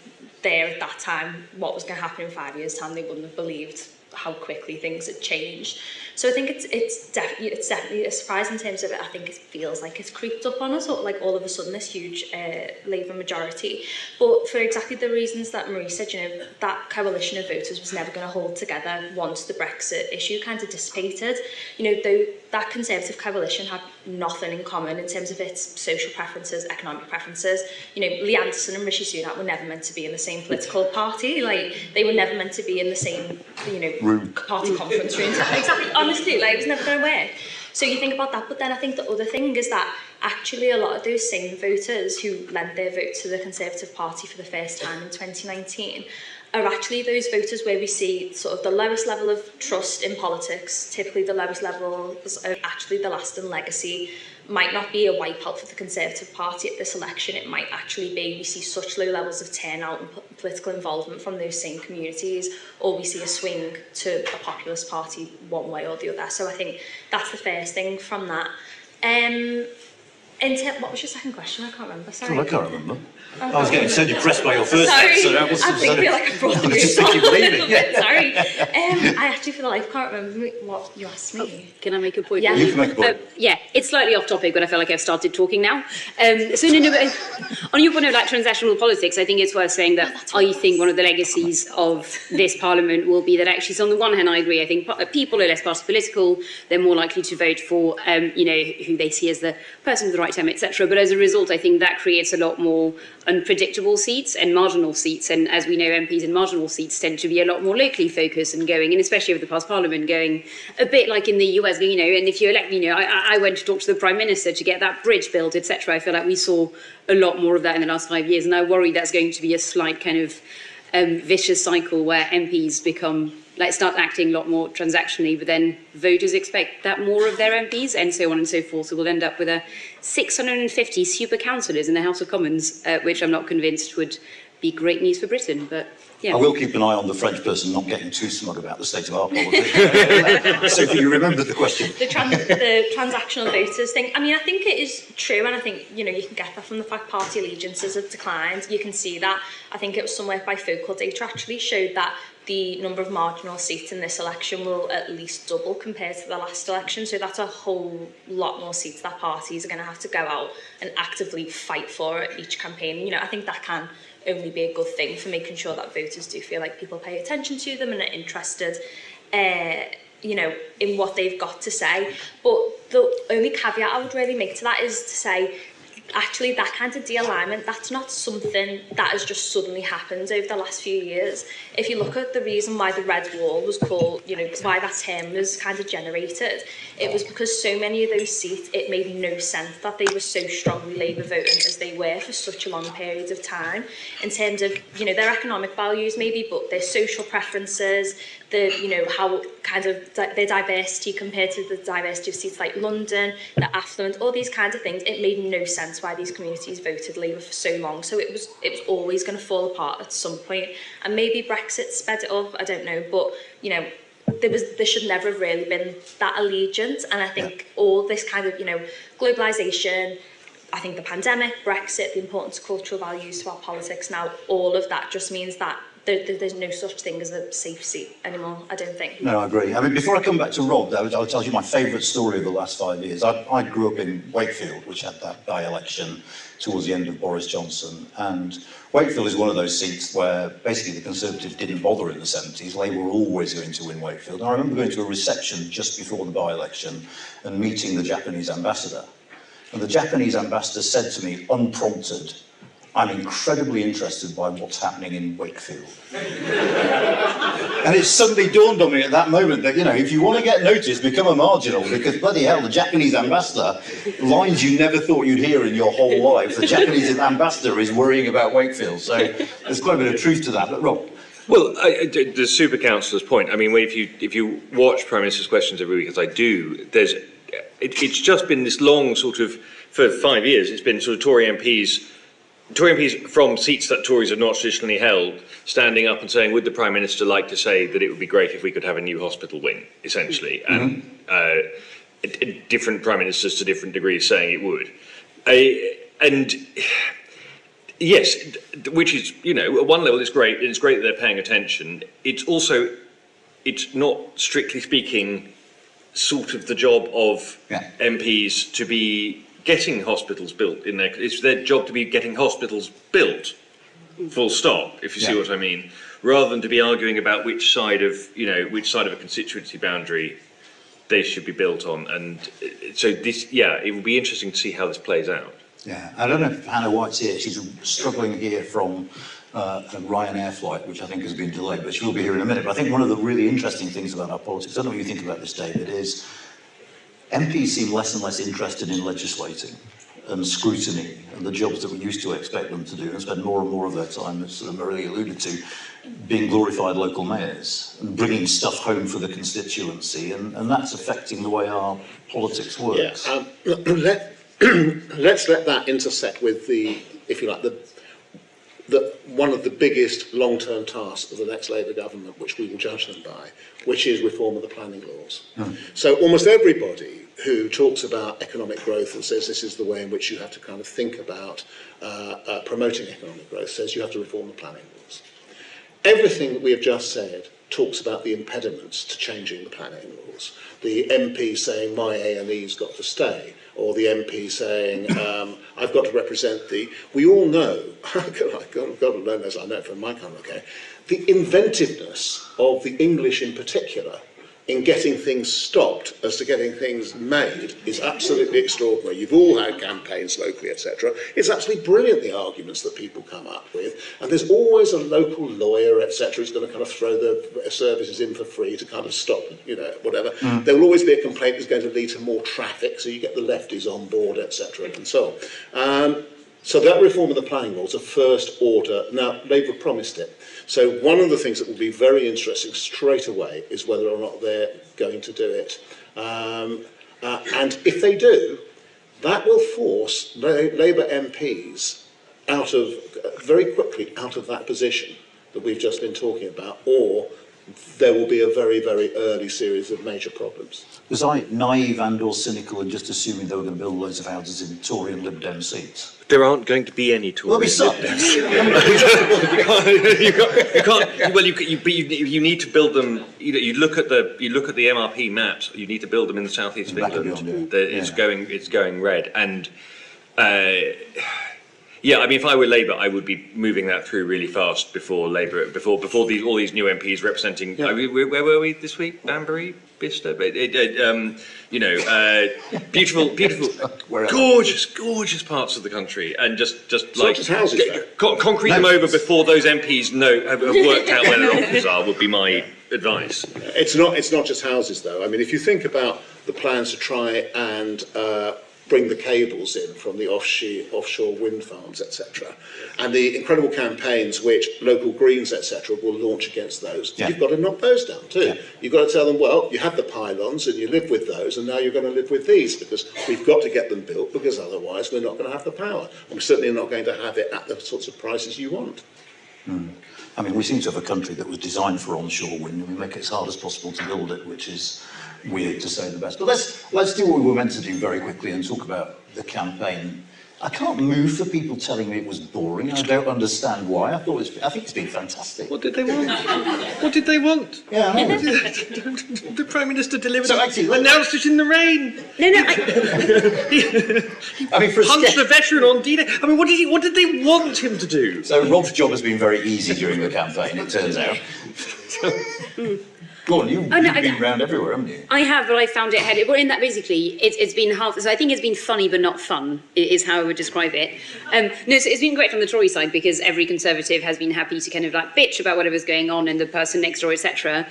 there at that time what was going to happen in 5 years' time, they wouldn't have believed how quickly things had changed. So I think it's definitely a surprise in terms of it. I think it feels like it's creeped up on us, or like all of a sudden this huge Labour majority. But for exactly the reasons that Marie said, you know, that coalition of voters was never going to hold together once the Brexit issue kind of dissipated. You know, though that Conservative coalition had nothing in common in terms of its social preferences, economic preferences. You know, Lee Anderson and Rishi Sunak were never meant to be in the same political party. Like, they were never meant to be in the same, you know, party conference rooms. Exactly. Honestly, like, it was never going to work. So you think about that, but then I think the other thing is that actually a lot of those same voters who lent their vote to the Conservative Party for the first time in 2019 are actually those voters where we see sort of the lowest level of trust in politics, typically the lowest levels of actually the lasting legacy. Might not be a wipeout for the Conservative Party at this election, it might actually be we see such low levels of turnout and political involvement from those same communities, or we see a swing to a populist party one way or the other. So I think that's the first thing from that. What was your second question? I can't remember, sorry. Oh, I can't remember. I was getting so depressed by your first answer. I feel like I brought the just thinking, leaving. Yeah. Sorry. I actually for the life can't remember what you asked me. Can I make a point? Yeah. You can make a point. Yeah, it's slightly off topic, but I feel like I've started talking now. On your point of like transactional politics, I think it's worth saying that I think one of the legacies of this Parliament will be that actually, so on the one hand, I agree. I think people are less party political; they're more likely to vote for, you know, who they see as the person with the right time, etc. But as a result, I think that creates a lot more unpredictable seats and marginal seats. And as we know, MPs in marginal seats tend to be a lot more locally focused and going, and especially over the past Parliament, going a bit like in the US, you know. And if you elect, you know, I went to talk to the Prime Minister to get that bridge built, etc. I feel like we saw a lot more of that in the last 5 years, and I worry that's going to be a slight kind of vicious cycle where MPs become like start acting a lot more transactionally, but then voters expect that more of their MPs, and so on and so forth. So we'll end up with 650 super councillors in the House of Commons, which I'm not convinced would be great news for Britain. But yeah. I will keep an eye on the French person not getting too smug about the state of our politics. Sophie, you remembered the question. The transactional voters thing. I mean, I think it is true, and I think, you know, you can get that from the fact party allegiances have declined. You can see that. I think it was somewhere by Focal data actually showed that the number of marginal seats in this election will at least double compared to the last election. So that's a whole lot more seats that parties are going to have to go out and actively fight for at each campaign. You know, I think that can only be a good thing for making sure that voters do feel like people pay attention to them and are interested, you know, in what they've got to say. But the only caveat I would really make to that is to say, actually, that kind of de-alignment, that's not something that has just suddenly happened over the last few years. If you look at the reason why the Red Wall was called, you know, why that term was kind of generated, it was because so many of those seats, it made no sense that they were so strongly Labour voting as they were for such a long period of time, in terms of, you know, their economic values maybe, but their social preferences, the, you know, how kind of their diversity compared to the diversity of seats like London, the affluent, all these kinds of things. It made no sense why these communities voted Labour for so long. So it was always going to fall apart at some point. And maybe Brexit sped it up, I don't know. But, you know, there should never have really been that allegiance. And I think all this kind of, you know, globalisation, I think the pandemic, Brexit, the importance of cultural values to our politics now, all of that just means that there's no such thing as a safe seat anymore, I don't think. No, I agree. I mean, before I come back to Rob, I'll tell you my favourite story of the last 5 years. I grew up in Wakefield, which had that by-election towards the end of Boris Johnson. And Wakefield is one of those seats where basically the Conservatives didn't bother in the 70s. Labour were always going to win Wakefield. And I remember going to a reception just before the by-election and meeting the Japanese ambassador. And the Japanese ambassador said to me, unprompted, I'm incredibly interested by what's happening in Wakefield. And it suddenly dawned on me at that moment that, you know, if you want to get noticed, become a marginal, because bloody hell, the Japanese ambassador, lines you never thought you'd hear in your whole life, the Japanese ambassador is worrying about Wakefield. So there's quite a bit of truth to that. But Rob? Well, the Super Councillor's point, I mean, if you watch Prime Minister's Questions every week, as I do, it's just been this long sort of, for 5 years, it's been sort of Tory MPs from seats that Tories have not traditionally held, standing up and saying, would the Prime Minister like to say that it would be great if we could have a new hospital wing, essentially, and different Prime Ministers to different degrees saying it would. And yes, which is, you know, at one level it's great, and it's great that they're paying attention. It's also, it's not, strictly speaking, sort of the job of MPs to be getting hospitals built in there. It's their job to be getting hospitals built, full stop, if you see what I mean, rather than to be arguing about which side of a constituency boundary they should be built on. And so this, it will be interesting to see how this plays out. Yeah, I don't know if Hannah White's here. She's struggling here from a Ryanair flight, which I think has been delayed, but she will be here in a minute. But I think one of the really interesting things about our politics, I don't know what you think about this, David, is MPs seem less and less interested in legislating and scrutiny and the jobs that we used to expect them to do, and spend more and more of their time, as sort of Marie alluded to, being glorified local mayors and bringing stuff home for the constituency, and that's affecting the way our politics works. Let's let that intersect with the, if you like, the one of the biggest long-term tasks of the next Labour government, which we will judge them by, which is reform of the planning laws. So almost everybody who talks about economic growth and says this is the way in which you have to kind of think about promoting economic growth says you have to reform the planning laws. Everything that we have just said talks about the impediments to changing the planning laws. The MP saying my A&E's got to stay, or the MP saying I've got to represent the... We all know, God alone knows I know from my kind of okay, the inventiveness of the English in particular in getting things stopped as to getting things made is absolutely extraordinary. You've all had campaigns locally, etc. It's absolutely brilliant, the arguments that people come up with, and there's always a local lawyer, etc., who's going to kind of throw the services in for free to kind of stop, you know, whatever. There will always be a complaint that's going to lead to more traffic, so you get the lefties on board, etc., and so on. So that reform of the planning law is a first order. Now, Labour promised it. So one of the things that will be very interesting straight away is whether or not they're going to do it. And if they do, that will force Labour MPs very quickly out of that position that we've just been talking about, or there will be a very, very early series of major problems. Was I naive and or cynical in just assuming they were going to build loads of houses in Tory and Lib Dem seats? There aren't going to be any Tory. There'll be some. You need to build them. You look at the MRP maps. You need to build them in the southeast of England. It's going red, and I mean, if I were Labour, I would be moving that through really fast before all these new MPs representing. Yeah. Where were we this week? Banbury, Bicester, beautiful, gorgeous parts of the country, and just like concrete them over before those MPs have worked out where their offices are. Would be my advice. It's not just houses, though. I mean, if you think about the plans to try and bring the cables in from the offshore wind farms, etc., and the incredible campaigns which local Greens, etc., will launch against those, you've got to knock those down too. Yeah. You've got to tell them, well, you had the pylons and you lived with those, and now you're going to live with these, because we've got to get them built, because otherwise we're not going to have the power. And we're certainly not going to have it at the sorts of prices you want. I mean, we seem to have a country that was designed for onshore wind, and we make it as hard as possible to build it, which is weird to say the best. But let's do what we were meant to do very quickly and talk about the campaign. I can't move for people telling me it was boring. I don't understand why. I think it's been fantastic. What did they want? What did they want? Yeah, I know. The Prime Minister delivered. So actually, announced it in the rain. I mean, for punched a veteran on D-Day. I mean, what did they want him to do? So Rob's job has been very easy during the campaign, it turns out. Go on, you've been round everywhere, haven't you? I have, but I found it headed. Well, in that basically, it's been half. So I think it's been funny but not fun, is how I would describe it. No, so it's been great from the Tory side because every Conservative has been happy to kind of like bitch about whatever's going on and the person next door, etc.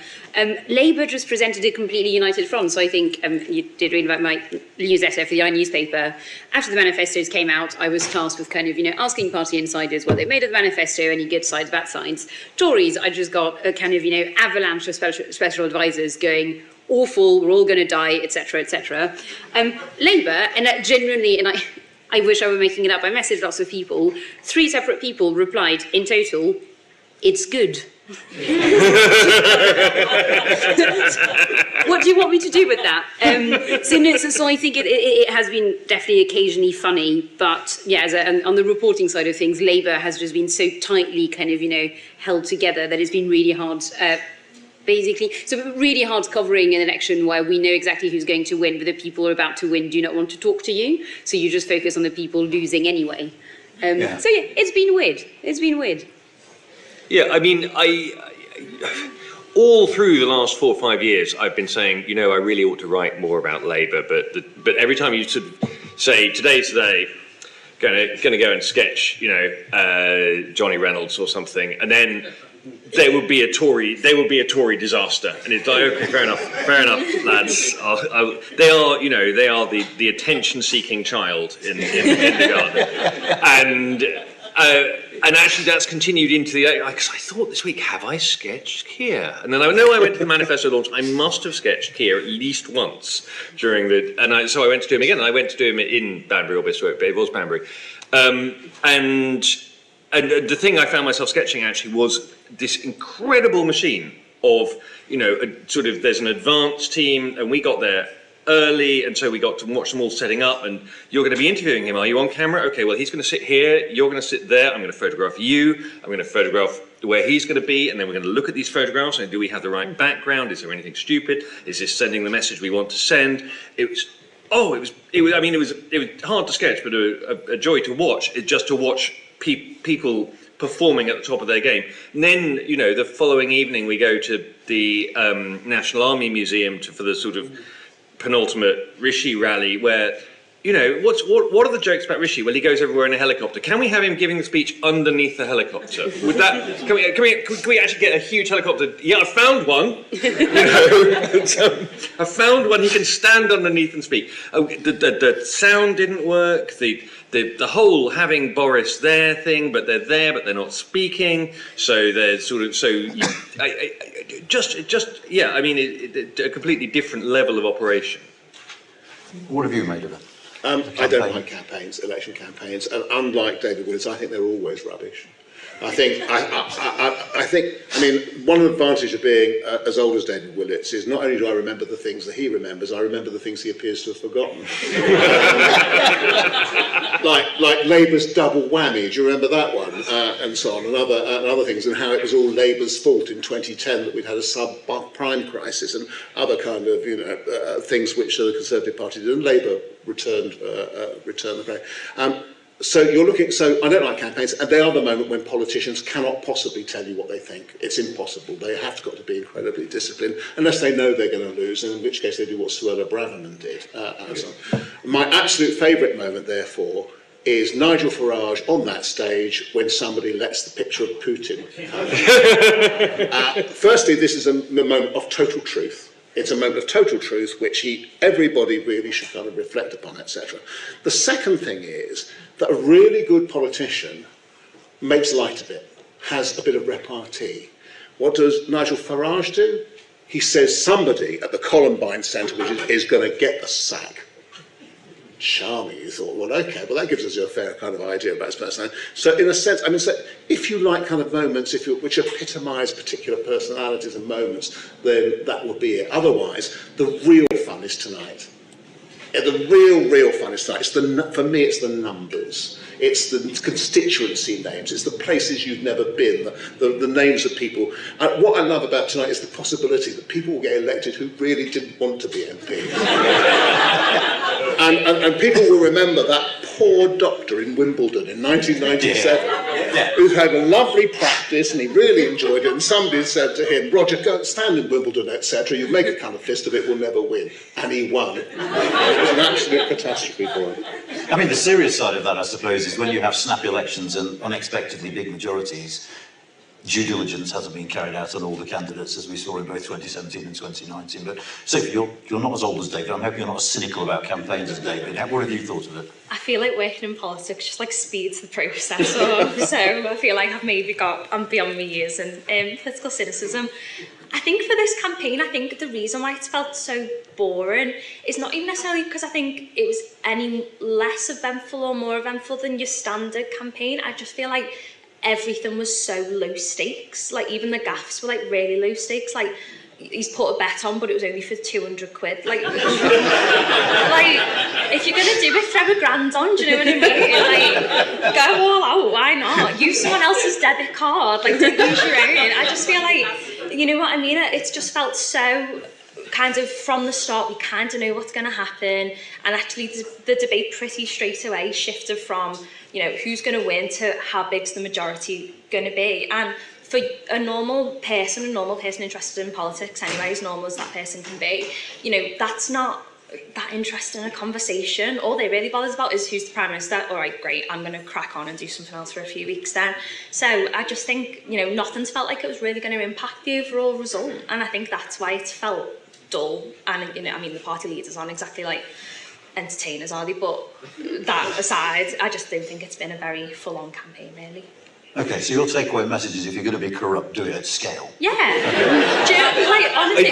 Labour just presented a completely united front. So I think you did read about my newsletter for the newspaper. After the manifestos came out, I was tasked with kind of asking party insiders what they made of the manifesto, any good sides, bad sides. Tories, I just got a kind of avalanche of special advisors going, awful, we're all going to die, etc., etc. Labour, and genuinely, and I wish I were making it up, I messaged lots of people, 3 separate people replied in total, it's good. What do you want me to do with that? So I think it has been definitely occasionally funny, but yeah, on the reporting side of things, Labour has just been so tightly kind of, held together that it's been really hard. Basically, so really hard covering an election where we know exactly who's going to win, but the people who are about to win do not want to talk to you, so you just focus on the people losing anyway. So yeah, it's been weird. It's been weird. Yeah, I mean, all through the last 4 or 5 years, I've been saying, I really ought to write more about Labour, but every time you sort of say, today's the day, going to go and sketch, Johnny Reynolds or something, and then there would be a Tory disaster, and it's like, okay, fair enough, lads. They are the attention-seeking child in the garden, and actually that's continued into the. Because I thought this week, have I sketched Keir? And then I know I went to the manifesto launch. I must have sketched Keir at least once during the. So I went to do him again, and I went to do him in Banbury or Bishop, but it was Banbury, and the thing I found myself sketching actually was this incredible machine of, there's an advanced team, and we got there early, and so we got to watch them all setting up, and you're going to be interviewing him. Are you on camera? Okay, well, he's going to sit here, you're going to sit there, I'm going to photograph you, I'm going to photograph where he's going to be, and then we're going to look at these photographs, and do we have the right background? Is there anything stupid? Is this sending the message we want to send? It was hard to sketch, but a joy to watch. Just to watch people performing at the top of their game. And then, the following evening we go to the National Army Museum for the sort of penultimate Rishi rally where, what are the jokes about Rishi? Well, he goes everywhere in a helicopter. Can we have him giving the speech underneath the helicopter? Would that? Can we actually get a huge helicopter? Yeah, I found one. I found one. He can stand underneath and speak. Oh, the sound didn't work. The whole having Boris there thing, but they're there, but they're not speaking. So there's sort of a completely different level of operation. What have you made of it? I don't like campaigns, election campaigns, and unlike David Willis, I think they're always rubbish. I think, one advantage of being as old as David Willits is not only do I remember the things that he remembers, I remember the things he appears to have forgotten. like Labour's double whammy, do you remember that one? And so on, and other things, and how it was all Labour's fault in 2010 that we'd had a subprime crisis and other kind of, things which the Conservative Party did, and Labour returned the blame. So I don't like campaigns, and they are the moment when politicians cannot possibly tell you what they think. It's impossible. They have got to be incredibly disciplined, unless they know they're going to lose, and in which case they do what Suella Braverman did. And so on. My absolute favourite moment, therefore, is Nigel Farage on that stage when somebody lets the picture of Putin. Firstly, this is a moment of total truth. It's a moment of total truth, which everybody really should kind of reflect upon, etc. The second thing is that a really good politician makes light of it, has a bit of repartee. What does Nigel Farage do? He says somebody at the Columbine Centre is going to get the sack. Charming, you thought, well, okay, well, that gives us a fair kind of idea about his personality. So, in a sense, if you like kind of moments which epitomise particular personalities and moments, then that would be it. Otherwise, the real fun is tonight. The real fun is tonight. For me, it's the numbers. It's the constituency names. It's the places you've never been, the names of people. What I love about tonight is the possibility that people will get elected who really didn't want to be MP. and people will remember that poor doctor in Wimbledon in 1997 who'd had a lovely practice and he really enjoyed it, and somebody said to him, Roger, go stand in Wimbledon, etc., you make a kind of fist of it, we'll never win. And he won. It was an absolute catastrophe for him. I mean, the serious side of that, I suppose, is when you have snap elections and unexpectedly big majorities, due diligence hasn't been carried out on all the candidates, as we saw in both 2017 and 2019. But Sophie, you're not as old as David. I'm hoping you're not as cynical about campaigns as David. What have you thought of it? I feel like working in politics just like speeds the process up. So I feel like I'm beyond my years in political cynicism. I think for this campaign, I think the reason why it's felt so boring is not even necessarily because I think it was any less eventful or more eventful than your standard campaign. I just feel like everything was so low stakes. Like even the gaffes were like really low stakes. Like he's put a bet on, but it was only for 200 quid. Like, like if you're gonna do it, throw £1,000 on. Do you know what I mean? Like go all out. Why not? Use someone else's debit card. Like don't use your own. I just feel like, you know what I mean? It's just felt so kind of from the start, we kind of know what's going to happen, and actually the debate pretty straight away shifted from, you know, who's going to win to how big's the majority going to be. And for a normal person interested in politics anyway, as normal as that person can be, you know, that's not that interesting in a conversation. All they really bothers about is who's the Prime Minister. All right, great, I'm going to crack on and do something else for a few weeks then. So I just think, you know, nothing's felt like it was really going to impact the overall result, and I think that's why it's felt dull. And, you know, I mean, the party leaders aren't exactly like entertainers, are they? But that aside, I just don't think it's been a very full-on campaign, really. Okay, so your takeaway message is if you're going to be corrupt, do it at scale. Yeah. Do you know, like, honestly,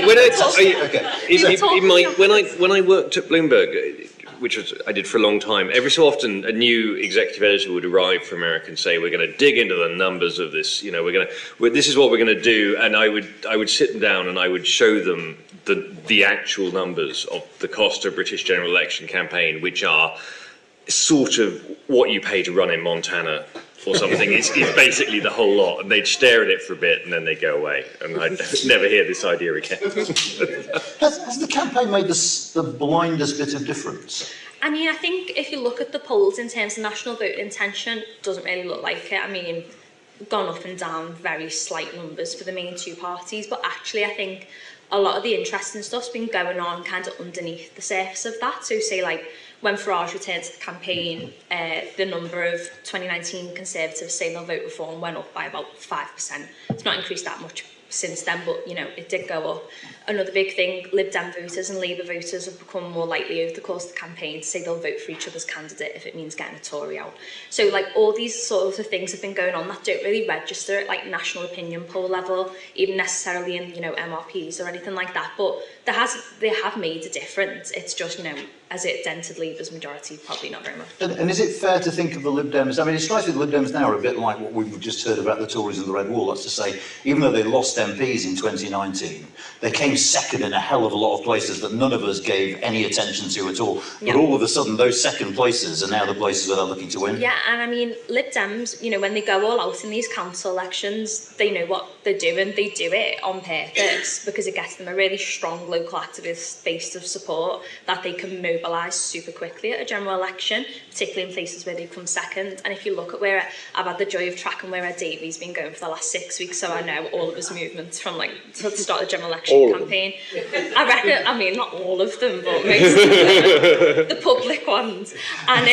when I worked at Bloomberg, which was I did for a long time, every so often a new executive editor would arrive from America and say, we're going to dig into the numbers of this, you know, this is what we're going to do, and I would sit them down and I would show them the actual numbers of the cost of British general election campaign, which are sort of what you pay to run in Montana or something. It's basically the whole lot, and they'd stare at it for a bit and then they'd go away, and I'd never hear this idea again. Has the campaign made the blindest bit of difference? I mean, I think if you look at the polls in terms of national vote intention, it doesn't really look like it. I mean, gone up and down very slight numbers for the main two parties, but actually I think a lot of the interesting stuff's been going on kind of underneath the surface of that. So say like when Farage returned to the campaign, the number of 2019 Conservatives saying they'll vote reform went up by about 5%. It's not increased that much since then, but, you know, it did go up. Another big thing, Lib Dem voters and Labour voters have become more likely over the course of the campaign to say they'll vote for each other's candidate if it means getting a Tory out. So, like, all these sort of things have been going on that don't really register at, like, national opinion poll level, even necessarily in, you know, MRPs or anything like that. But they have made a difference. It's just, you know, as it dented Labour's majority, probably not very much. And is it fair to think of the Lib Dems, I mean, it strikes me the Lib Dems now are a bit like what we've just heard about the Tories and the Red Wall. That's to say, even though they lost MPs in 2019, they came second in a hell of a lot of places that none of us gave any attention to at all. But all of a sudden, those second places are now the places where they're looking to win. Yeah, and I mean, Lib Dems, you know, when they go all out in these council elections, they know what they're doing. They do it on purpose because it gets them a really strong local activist base of support that they can mobilise super quickly at a general election, particularly in places where they've come second. And if you look at where I've had the joy of tracking where Ed Davey's been going for the last 6 weeks, so I know all of his movements from like the start of the general election campaign. I reckon, I mean, not all of them, but most of them, the public ones. And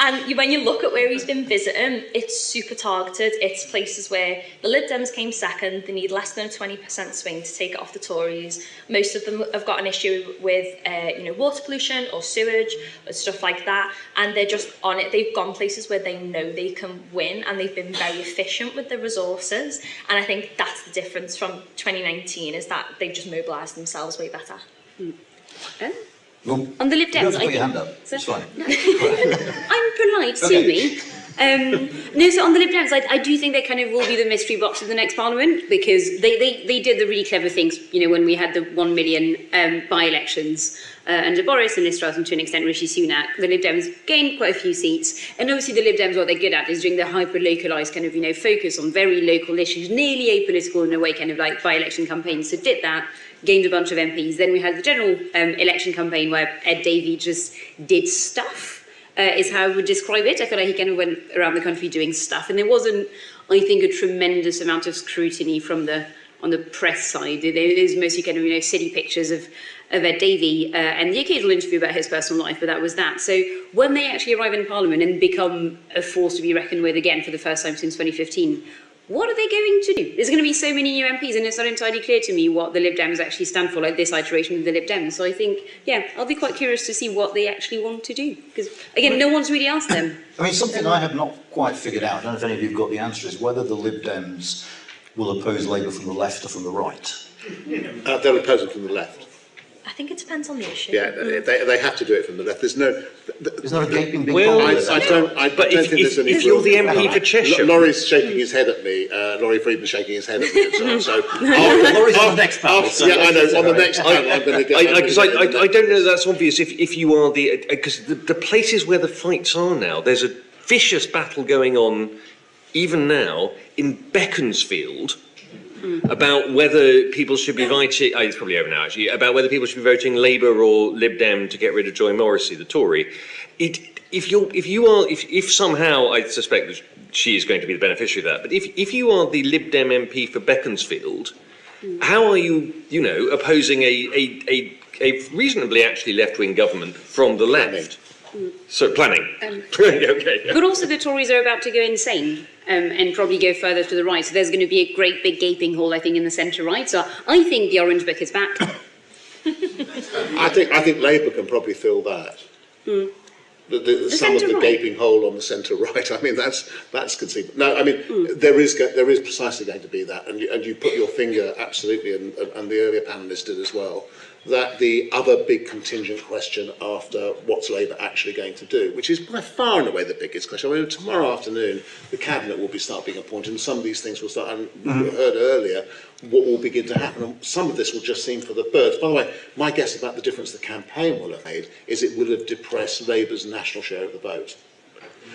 and when you look at where he's been visiting, it's super targeted. It's places where the Lib Dems came second. They need less than a 20% swing to take it off the Tories. Most of them have got an issue with, you know, water pollution or sewage or stuff like that, and they're just on it. They've gone places where they know they can win, and they've been very efficient with the resources. And I think that's the difference from 2019, is that they've just mobilised themselves way better. Well, on the Lib Dems, put your hand up. It's fine. I'm polite, sue me. No, so on the Lib Dems, I do think they kind of will be the mystery box of the next Parliament, because they did the really clever things, you know, when we had the 1 million by-elections under Boris and Liz Truss, and to an extent Rishi Sunak. The Lib Dems gained quite a few seats, and obviously the Lib Dems, what they're good at is doing the hyper-localised kind of, you know, focus on very local issues, nearly apolitical in a way, kind of like by-election campaigns. So did that, gained a bunch of MPs. Then we had the general election campaign where Ed Davey just did stuff. is how I would describe it. I feel like he kind of went around the country doing stuff, and there wasn't, I think, a tremendous amount of scrutiny from on the press side. There is mostly kind of, city pictures of Ed Davey and the occasional interview about his personal life, but that was that. So when they actually arrive in Parliament and become a force to be reckoned with again for the first time since 2015, what are they going to do? There's going to be so many new MPs, and it's not entirely clear to me what the Lib Dems actually stand for, like this iteration of the Lib Dems. So I think, I'll be quite curious to see what they actually want to do. Because, again, no one's really asked them. I mean, something I have not quite figured out, I don't know if any of you have got the answer, is whether the Lib Dems will oppose Labour from the left or from the right. They'll oppose it from the left. I think it depends on the issue. Yeah, they have to do it from the left. There's no... Is there a gaping big Well, hole? I don't think there's any... If you're the MP for Cheshire... Laurie shaking his head at me. Laurie Freedman shaking his head at me as well. So Laurie's on the next panel. Yeah, I know. On the next panel, I'm going to get... Because I don't know that's obvious. If you are the... Because the places where the fights are now, there's a vicious battle going on, even now, in Beaconsfield, about whether people should be voting... it's probably over now, actually. About whether people should be voting Labour or Lib Dem to get rid of Joy Morrissey, the Tory. If somehow, I suspect that she is going to be the beneficiary of that, but if you are the Lib Dem MP for Beaconsfield, how are you, opposing a reasonably actually left-wing government from the left? So, planning. Okay. But also the Tories are about to go insane and probably go further to the right. So there's going to be a great big gaping hole, I think, in the centre-right. So I think the Orange Book is back. I think Labour can probably fill that. Some of the gaping hole on the centre right. I mean, that's conceivable. No, I mean there is precisely going to be that, and you put your finger absolutely, and the earlier panellists did as well. That the other big contingent question after what's Labour actually going to do, which is by far and away the biggest question. I mean, tomorrow afternoon the cabinet will start being appointed, and some of these things will start. And we heard earlier what will begin to happen. And some of this will just seem for the birds. By the way, my guess about the difference the campaign will have made is it will have depressed Labour's national share of the vote.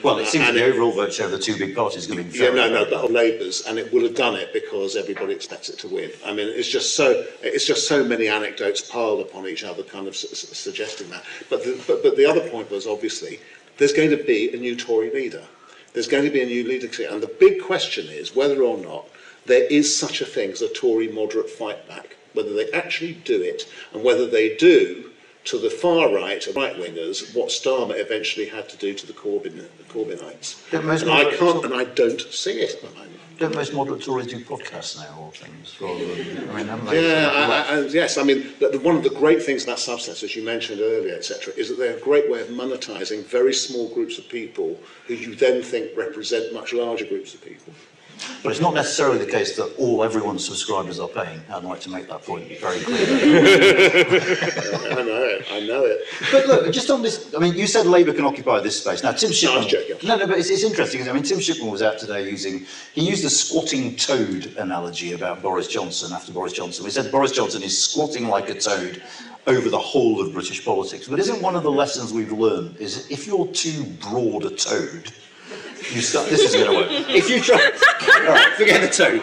Well, it seems the overall vote share of the two big parties is going to be very but of Labour's, and it will have done it because everybody expects it to win. I mean, it's just so many anecdotes piled upon each other, kind of suggesting that. But the other point was obviously there's going to be a new Tory leader. There's going to be a new leader, and the big question is whether or not there is such a thing as a Tory moderate fight back. Whether they actually do it, and whether they do to the far right, right-wingers, what Starmer eventually had to do to the Corbynites. And I don't see it at the moment. Don't most moderate Tories do podcasts now or things? Yes, I mean, one of the great things about Substance, as you mentioned earlier, etc., is that they're a great way of monetising very small groups of people who you then think represent much larger groups of people. But it's not necessarily the case that everyone's subscribers are paying. I'd like to make that point very clear. I know it. But look, just on this, I mean, you said Labour can occupy this space. Now, Tim Shipman... No, I was joking. No, but it's interesting. I mean, Tim Shipman was out today he used a squatting toad analogy about Boris Johnson after Boris Johnson. He said Boris Johnson is squatting like a toad over the whole of British politics. But isn't one of the lessons we've learned is if you're too broad a toad, this isn't going to work. If you try, all right, forget the toad.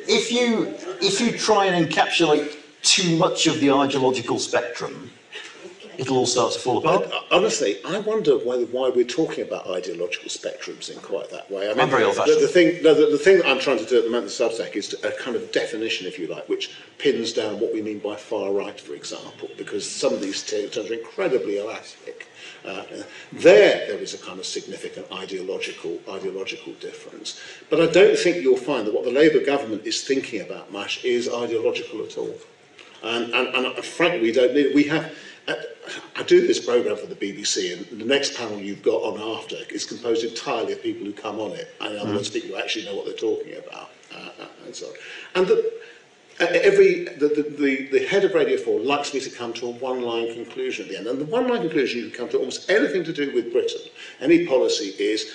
If you try and encapsulate too much of the ideological spectrum, it'll all start to fall apart. Honestly, I wonder why we're talking about ideological spectrums in quite that way. I mean, I'm very old-fashioned. The thing that I'm trying to do at the moment in Substack is a kind of definition, if you like, which pins down what we mean by far right, for example, because some of these terms are incredibly elastic. There is a kind of significant ideological difference. But I don't think you'll find that what the Labour government is thinking about much is ideological at all. And frankly, we don't need it. We have... I do this programme for the BBC, and the next panel you've got on after is composed entirely of people who come on it. In other words, people who actually know what they're talking about. And so on. And the head of Radio 4 likes me to come to a one-line conclusion at the end. And the one-line conclusion you can come to almost anything to do with Britain, any policy, is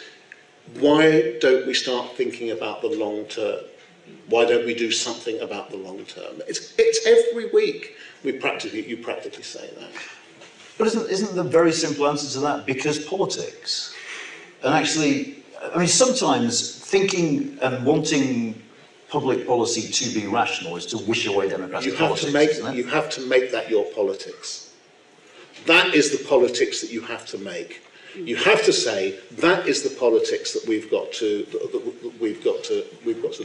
why don't we start thinking about the long term? Why don't we do something about the long term? It's every week you practically say that. But isn't the very simple answer to that because politics? And actually, I mean, sometimes thinking and wanting public policy to be rational is to wish away democratic politics. You have to make that your politics. That is the politics that you have to make. You have to say that is the politics that we've got to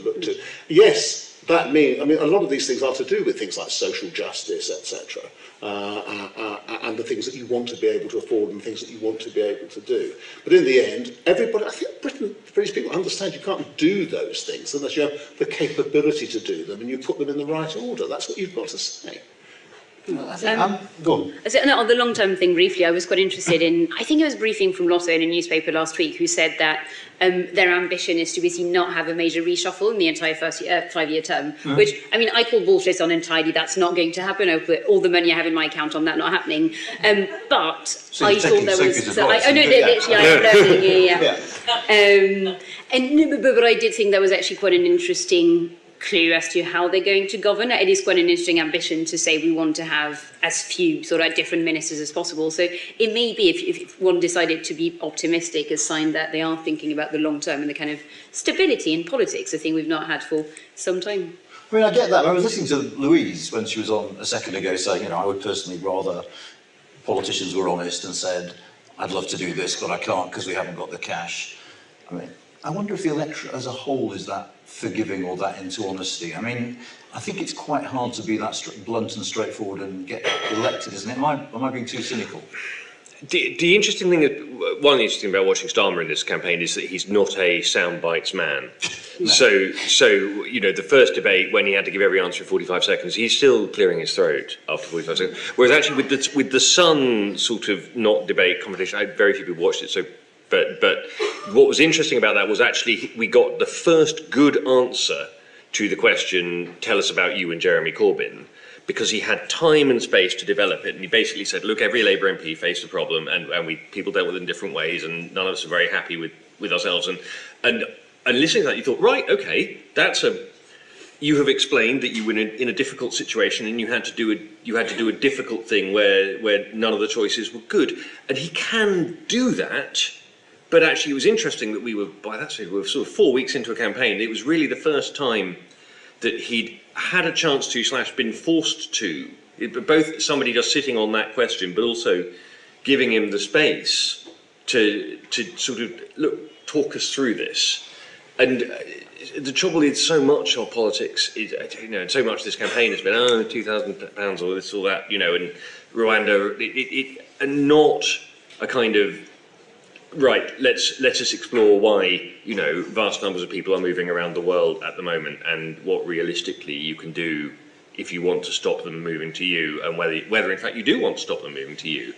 look to. Yes, that means, I mean, a lot of these things are to do with things like social justice, etc., and the things that you want to be able to afford and things that you want to be able to do. But in the end, everybody, I think British people understand you can't do those things unless you have the capability to do them and you put them in the right order. That's what you've got to say. Go on. So, no, on the long-term thing, briefly, I was quite interested in, I think it was a briefing from Lotto in a newspaper last week, who said that their ambition is to basically not have a major reshuffle in the entire first 5-year term, which, I mean, I call bullshit on entirely. That's not going to happen. I'll put all the money I have in my account on that not happening. But So I thought there was... So I know, literally, but I did think that was actually quite an interesting clue as to how they're going to govern. It is quite an interesting ambition to say we want to have as few sort of different ministers as possible. So it may be, if one decided to be optimistic, a sign that they are thinking about the long term and the kind of stability in politics, a thing we've not had for some time. I mean, I get that. I was listening to Louise when she was on a second ago saying, you know, I would personally rather politicians were honest and said, I'd love to do this, but I can't because we haven't got the cash. I mean, I wonder if the electorate as a whole is that forgiving or that into honesty. I mean, I think it's quite hard to be that blunt and straightforward and get elected, isn't it? Am I being too cynical? The interesting thing, one interesting about watching Starmer in this campaign is that he's not a sound bites man. No. So you know, the first debate when he had to give every answer in 45 seconds, he's still clearing his throat after 45 seconds. Whereas actually with the Sun sort of not debate competition, very few people watched it. So. But what was interesting about that was actually we got the first good answer to the question, tell us about you and Jeremy Corbyn, because he had time and space to develop it. And he basically said, look, every Labour MP faced a problem and people dealt with it in different ways and none of us are very happy with ourselves. And listening to that, you thought, right, okay, you have explained that you were in a difficult situation and you had to do a difficult thing where none of the choices were good. And he can do that. But actually, it was interesting that by that stage, we were sort of 4 weeks into a campaign. It was really the first time that he'd had a chance to / been forced to, both somebody just sitting on that question, but also giving him the space to sort of talk us through this. And the trouble is, so much of politics is, you know, so much of this campaign has been, £2,000 or this or that, you know, and Rwanda, and not a kind of, right, let us explore why, you know, vast numbers of people are moving around the world at the moment and what realistically you can do if you want to stop them moving to you, and whether in fact you do want to stop them moving to you.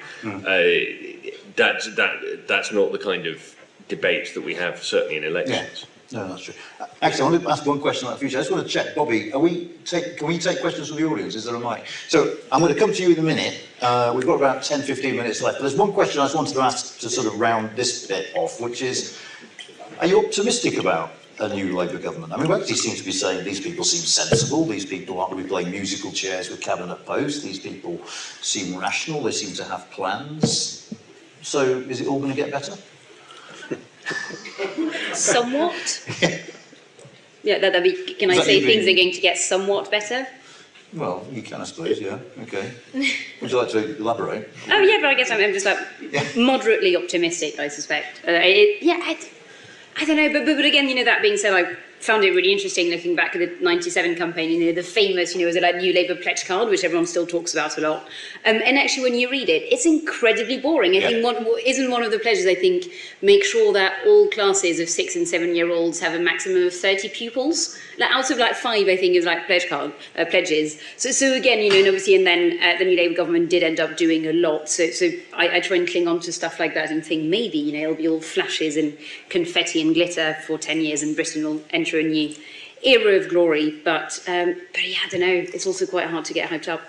That's not the kind of debate that we have, certainly in elections. Yeah. No, that's true. Actually, I want to ask one question about the future. I just want to check, Bobby, can we take questions from the audience? Is there a mic? So I'm going to come to you in a minute. We've got about 10, 15 minutes left. There's one question I just wanted to ask to sort of round this bit off, which is, are you optimistic about a new Labour government? I mean, we actually seem to be saying these people seem sensible, these people aren't going to be playing musical chairs with cabinet posts, these people seem rational, they seem to have plans. So is it all going to get better? Somewhat. Yeah, that'd be. Can I say things are going to get somewhat better? Well, you can, I suppose. Yeah. Okay. Would you like to elaborate? Oh yeah, but I guess I'm just like moderately optimistic. I suspect. I don't know, but again, you know, that being said, I found it really interesting looking back at the 97 campaign, you know, the famous, you know, was it like New Labour pledge card, which everyone still talks about a lot. And actually, when you read it, it's incredibly boring. I think one of the pledges, I think, make sure that all classes of 6 and 7 year olds have a maximum of 30 pupils. Like, out of like 5, I think, is like pledges. So again, you know, and obviously, and then the New Labour government did end up doing a lot. So I try and cling on to stuff like that and think maybe, you know, it'll be all flashes and confetti and glitter for 10 years and Britain will enter a new era of glory. But yeah, I don't know. It's also quite hard to get hyped up.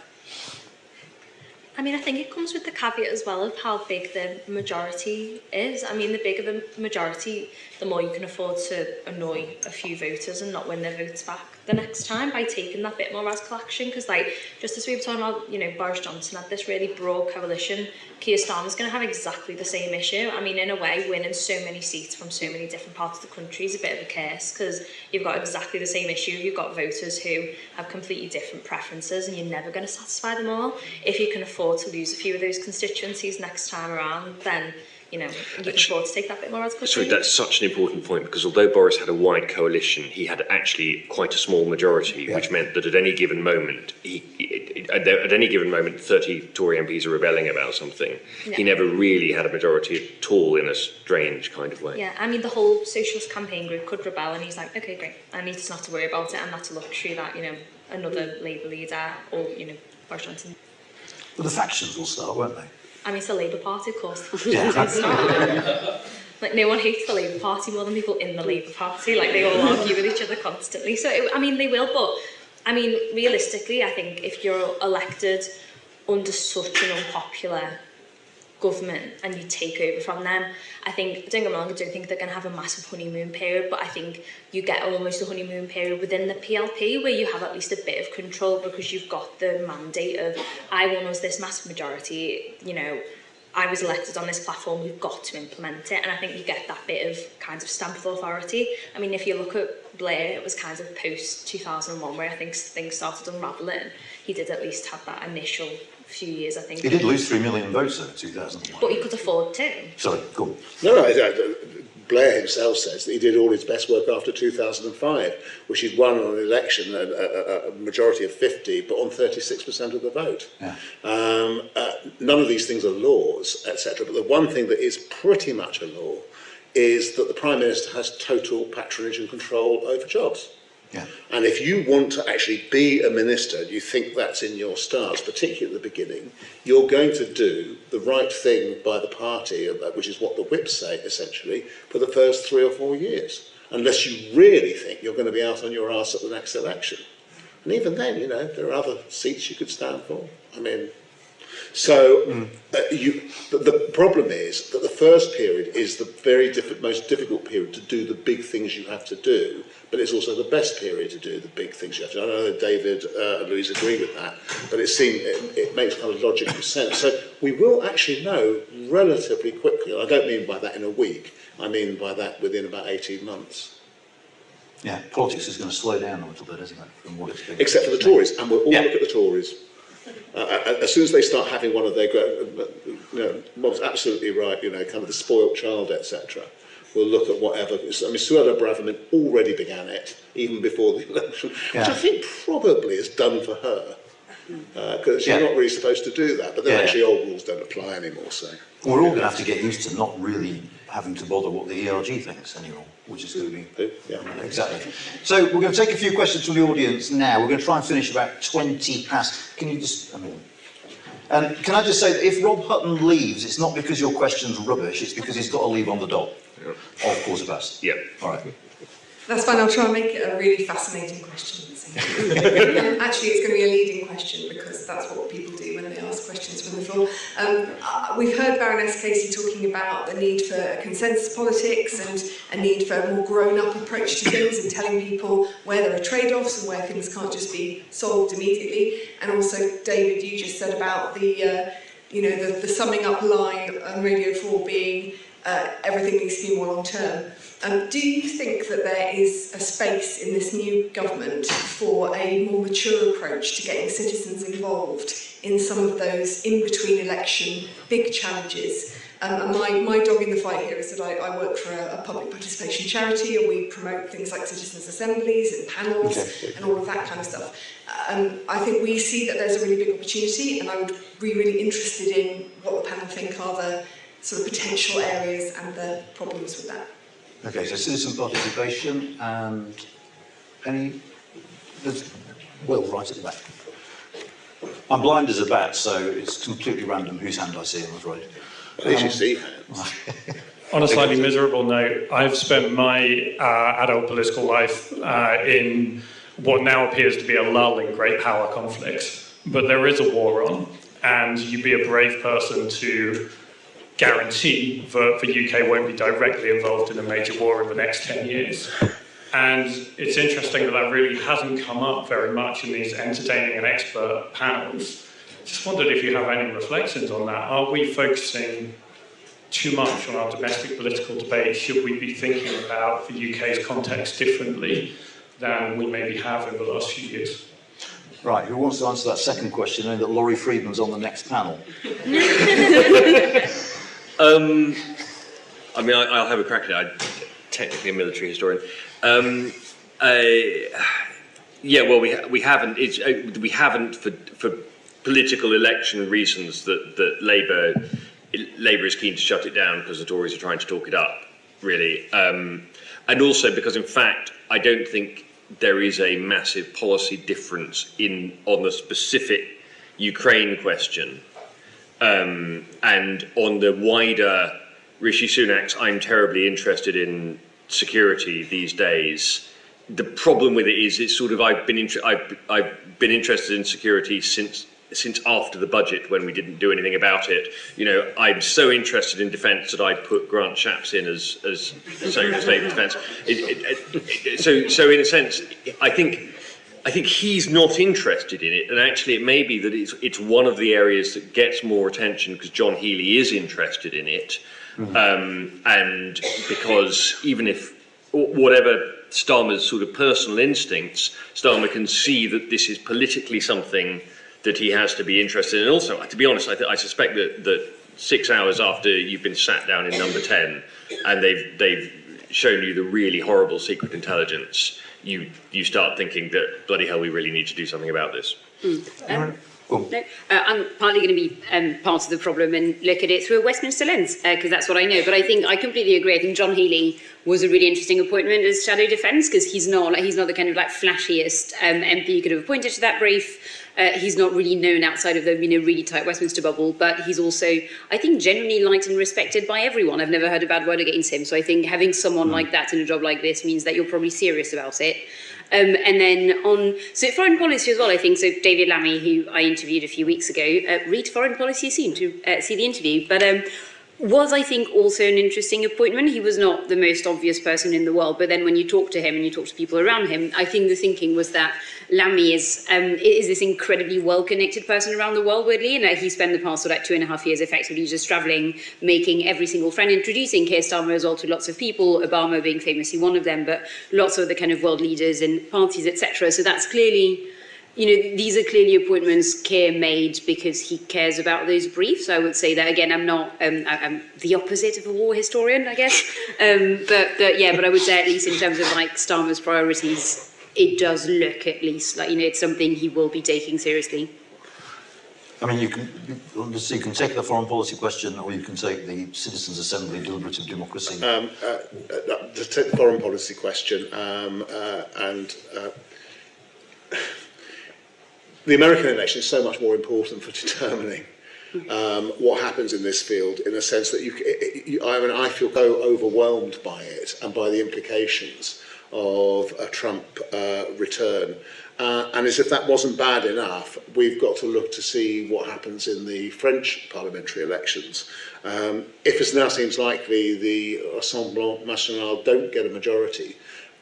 I mean, I think it comes with the caveat as well of how big the majority is. I mean, the bigger the majority, the more you can afford to annoy a few voters and not win their votes back the next time by taking that bit more radical action. Because, like, just as we were talking about, you know, Boris Johnson had this really broad coalition, Keir Starmer's going to have exactly the same issue. I mean, in a way, winning so many seats from so many different parts of the country is a bit of a curse because you've got exactly the same issue. You've got voters who have completely different preferences and you're never going to satisfy them all. If you can afford to lose a few of those constituencies next time around, then, you know, you can afford to take that bit more as Sorry, that's such an important point, because although Boris had a wide coalition, he had actually quite a small majority, which meant that at any given moment, at any given moment, 30 Tory MPs are rebelling about something. Yeah. He never really had a majority at all in a strange kind of way. Yeah, I mean, the whole Socialist campaign group could rebel, and he's like, okay, great, I need to not to worry about it, and that's a luxury that, you know, another Labour leader or, you know, Boris Johnson. But the factions will start, won't they? I mean, it's the Labour Party, of course. Yeah. Like, no one hates the Labour Party more than people in the Labour Party. Like, they all argue with each other constantly. So, I mean, they will, but, I mean, realistically, I think if you're elected under such an unpopular government and you take over from them, I think, don't get me wrong, I don't think they're going to have a massive honeymoon period, but I think you get almost a honeymoon period within the PLP where you have at least a bit of control because you've got the mandate of, I won us this massive majority, you know, I was elected on this platform, we've got to implement it, and I think you get that bit of kind of stamp of authority. I mean, if you look at Blair, it was kind of post-2001 where I think things started unravelling. He did at least have that initial few years, I think. He did lose 3 million votes in 2001. But he could afford to. Sorry, go on. No, Blair himself says that he did all his best work after 2005, which he'd won on an election, a majority of 50, but on 36% of the vote. Yeah. None of these things are laws, etc. But the one thing that is pretty much a law is that the Prime Minister has total patronage and control over jobs. Yeah. And if you want to actually be a minister, you think that's in your stars, particularly at the beginning, you're going to do the right thing by the party, which is what the whips say, essentially, for the first 3 or 4 years, unless you really think you're going to be out on your arse at the next election. And even then, you know, there are other seats you could stand for. I mean, so the problem is that the first period is the most difficult period to do the big things you have to do, but it's also the best period to do the big things you have to do. I know that David and Louise agree with that, but it makes kind of logical sense. So we will actually know relatively quickly, and I don't mean by that in a week, I mean by that within about 18 months. Yeah, politics is going to slow down a little bit, isn't it, from what it's been. Except for the Tories, and we'll all look at the Tories. As soon as they start having one of their, you know, Bob's absolutely right, you know, kind of the spoilt child, etc. We'll look at whatever. I mean, Suella Braverman already began it, even before the election, which I think probably is done for her, because she's not really supposed to do that. But then actually old rules don't apply anymore, so. We're all going to have to get used to not really having to bother what the ERG thinks anymore, which is going to be... Yeah. Exactly. So we're going to take a few questions from the audience now. We're going to try and finish about 20 past. Can you just... And can I just say that if Rob Hutton leaves, it's not because your question's rubbish, it's because he's got to leave on the dot. Of course of us. Yeah. All right. That's fine, I'll try and make it a really fascinating question. Actually, it's going to be a leading question because that's what people do when they ask questions from the floor. We've heard Baroness Casey talking about the need for consensus politics and a need for a more grown-up approach to things and telling people where there are trade-offs and where things can't just be solved immediately. And also, David, you just said about the summing up line on Radio 4 being everything needs to be more long-term. Do you think that there is a space in this new government for a more mature approach to getting citizens involved in some of those in-between election big challenges? And my dog in the fight here is that I work for a public participation charity, and we promote things like citizens' assemblies and panels and all of that kind of stuff. I think we see that there's a really big opportunity, and I would be really interested in what the panel think are the sort of potential areas and the problems with that. Okay, so citizen participation and Will, right at the back. I'm blind as a bat, so it's completely random whose hand I see, I'm afraid. At least you see hands. On a slightly miserable note, I've spent my adult political life in what now appears to be a lull in great power conflicts, but there is a war on, and you'd be a brave person to guarantee that the UK won't be directly involved in a major war in the next 10 years. And it's interesting that that really hasn't come up very much in these entertaining and expert panels. Just wondered if you have any reflections on that. Are we focusing too much on our domestic political debate? Should we be thinking about the UK's context differently than we maybe have in the last few years? Right, who wants to answer that second question, knowing that Laurie Friedman's on the next panel? I mean, I'll have a crack at it. I'm technically a military historian. Yeah, well, we haven't. We haven't for political election reasons that Labour is keen to shut it down because the Tories are trying to talk it up, really, and also because, in fact, I don't think there is a massive policy difference on the specific Ukraine question, and on the wider Rishi Sunak's "I'm terribly interested in security these days." The problem with it is it's sort of I've been interested in security since after the budget, when we didn't do anything about it. You know, I'm so interested in defence that I'd put Grant Shapps in as Secretary of State for Defence. So in a sense, I think he's not interested in it, and actually it may be that it's one of the areas that gets more attention because John Healey is interested in it, and because even if whatever Starmer's sort of personal instincts, Starmer can see that this is politically something that he has to be interested in. And also, to be honest, I suspect that 6 hours after you've been sat down in number 10 and they've shown you the really horrible secret intelligence, you start thinking that, bloody hell, we really need to do something about this. No, I'm partly going to be part of the problem and look at it through a Westminster lens, because that's what I know. But I think I completely agree. I think John Healey was a really interesting appointment as Shadow Defence, because he's not the kind of flashiest MP you could have appointed to that brief. He's not really known outside of the really tight Westminster bubble, but he's also, I think, genuinely liked and respected by everyone. I've never heard a bad word against him. So I think having someone like that in a job like this means that you're probably serious about it. And then so foreign policy as well, I think, so David Lammy, who I interviewed a few weeks ago, read Foreign Policy soon to see the interview, but was, I think, also an interesting appointment. He was not the most obvious person in the world, but then when you talk to him and you talk to people around him, I think the thinking was that Lammy is this incredibly well-connected person around the world, weirdly, and he spent the past 2.5 years effectively just travelling, making every single friend, introducing Keir Starmer as well to lots of people, Obama being famously one of them, but lots of the kind of world leaders and parties, etc. So that's clearly, these are clearly appointments Keir made because he cares about those briefs. I would say that, again, I'm the opposite of a war historian, I guess. But I would say, at least in terms of Starmer's priorities, it does look at least it's something he will be taking seriously. I mean, you can take the foreign policy question, or you can take the Citizens' Assembly deliberative democracy. To take the foreign policy question, the American election is so much more important for determining what happens in this field, in a sense that I feel so overwhelmed by it and by the implications of a Trump return. And as if that wasn't bad enough, we've got to look to see what happens in the French parliamentary elections. If, as now seems likely, the Rassemblement National don't get a majority,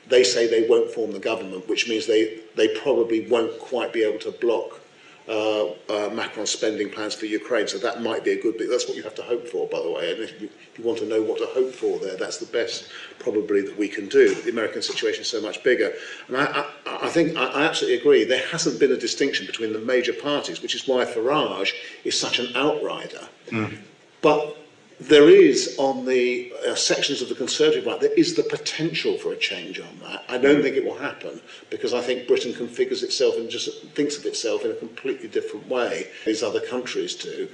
they say they won't form the government, which means they probably won't quite be able to block Macron's spending plans for Ukraine. So that might be a good bit. That's what you have to hope for, by the way. And if you want to know what to hope for there, that's the best probably that we can do. The American situation is so much bigger. And I think I absolutely agree. There hasn't been a distinction between the major parties, which is why Farage is such an outrider. But there is, on the sections of the Conservative right, there is the potential for a change on that. I don't think it will happen, because I think Britain configures itself and just thinks of itself in a completely different way as other countries do.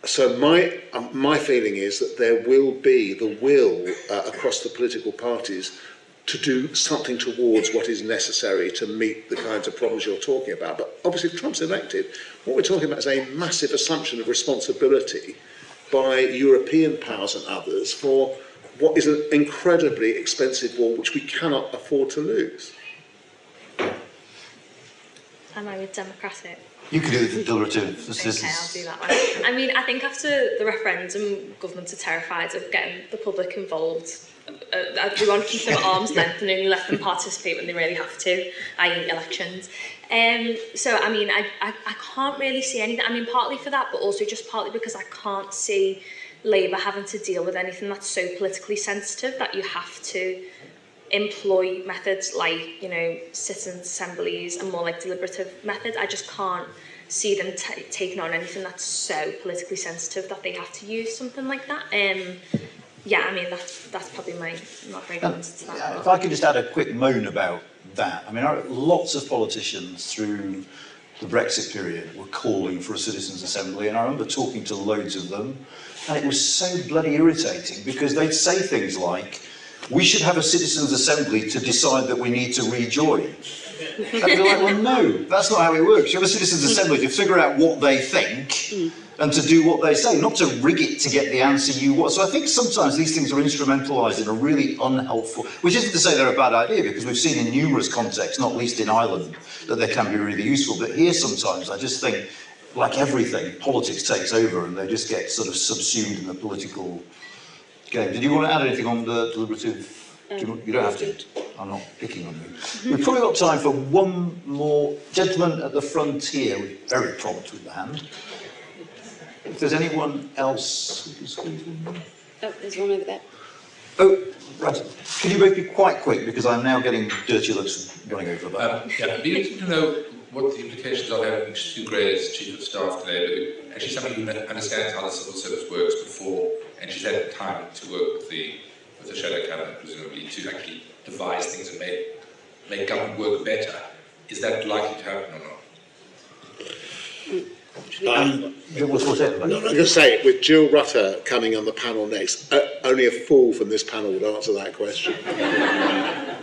So my feeling is that there will be the will across the political parties to do something towards what is necessary to meet the kinds of problems you're talking about. But obviously, if Trump's elected, what we're talking about is a massive assumption of responsibility by European powers and others for what is an incredibly expensive war which we cannot afford to lose. Am I with Democratic? You can do the deliberative. Okay, I'll do that one. I mean, I think after the referendum, governments are terrified of getting the public involved. We want to keep them at arm's length and only let them participate when they really have to, i.e. elections. So, I mean, I can't really see anything. I mean, partly for that, but also just partly because I can't see Labour having to deal with anything that's so politically sensitive that you have to employ methods like, citizens' assemblies and more deliberative methods. I just can't see them taking on anything that's so politically sensitive that they have to use something like that. yeah, I mean, that's probably my very good answer to that. Yeah, if I could just add a quick moan about that. I mean, lots of politicians through the Brexit period were calling for a citizens' assembly, and I remember talking to loads of them, and it was so bloody irritating because they'd say things like, we should have a citizens' assembly to decide that we need to rejoin. And they're like, well, no, that's not how it works. You have a citizens' assembly to figure out what they think and to do what they say, not to rig it to get the answer you want. So I think sometimes these things are instrumentalised in a really unhelpful, which isn't to say they're a bad idea, because we've seen in numerous contexts, not least in Ireland, that they can be really useful. But here sometimes I just think, like everything, politics takes over and they just get sort of subsumed in the political game. Did you want to add anything on the deliberative? You don't have to. I'm not picking on you. We've probably got time for one more. Gentleman at the front here, very prompt with the hand. If there's anyone else who can squeeze in. Oh, there's one over there. Oh, right. Can you both be quite quick, because I'm now getting dirty looks running over about. Yeah, it'd be interesting to know what the implications are having Sue Gray as Chief of Staff today, and she's somebody who understands how the civil service works before, and she's had time to work with the shadow cabinet, presumably, to actually devise things and make government work better. Is that likely to happen or not? I'm going to say, with Jill Rutter coming on the panel next, only a fool from this panel would answer that question. Yes,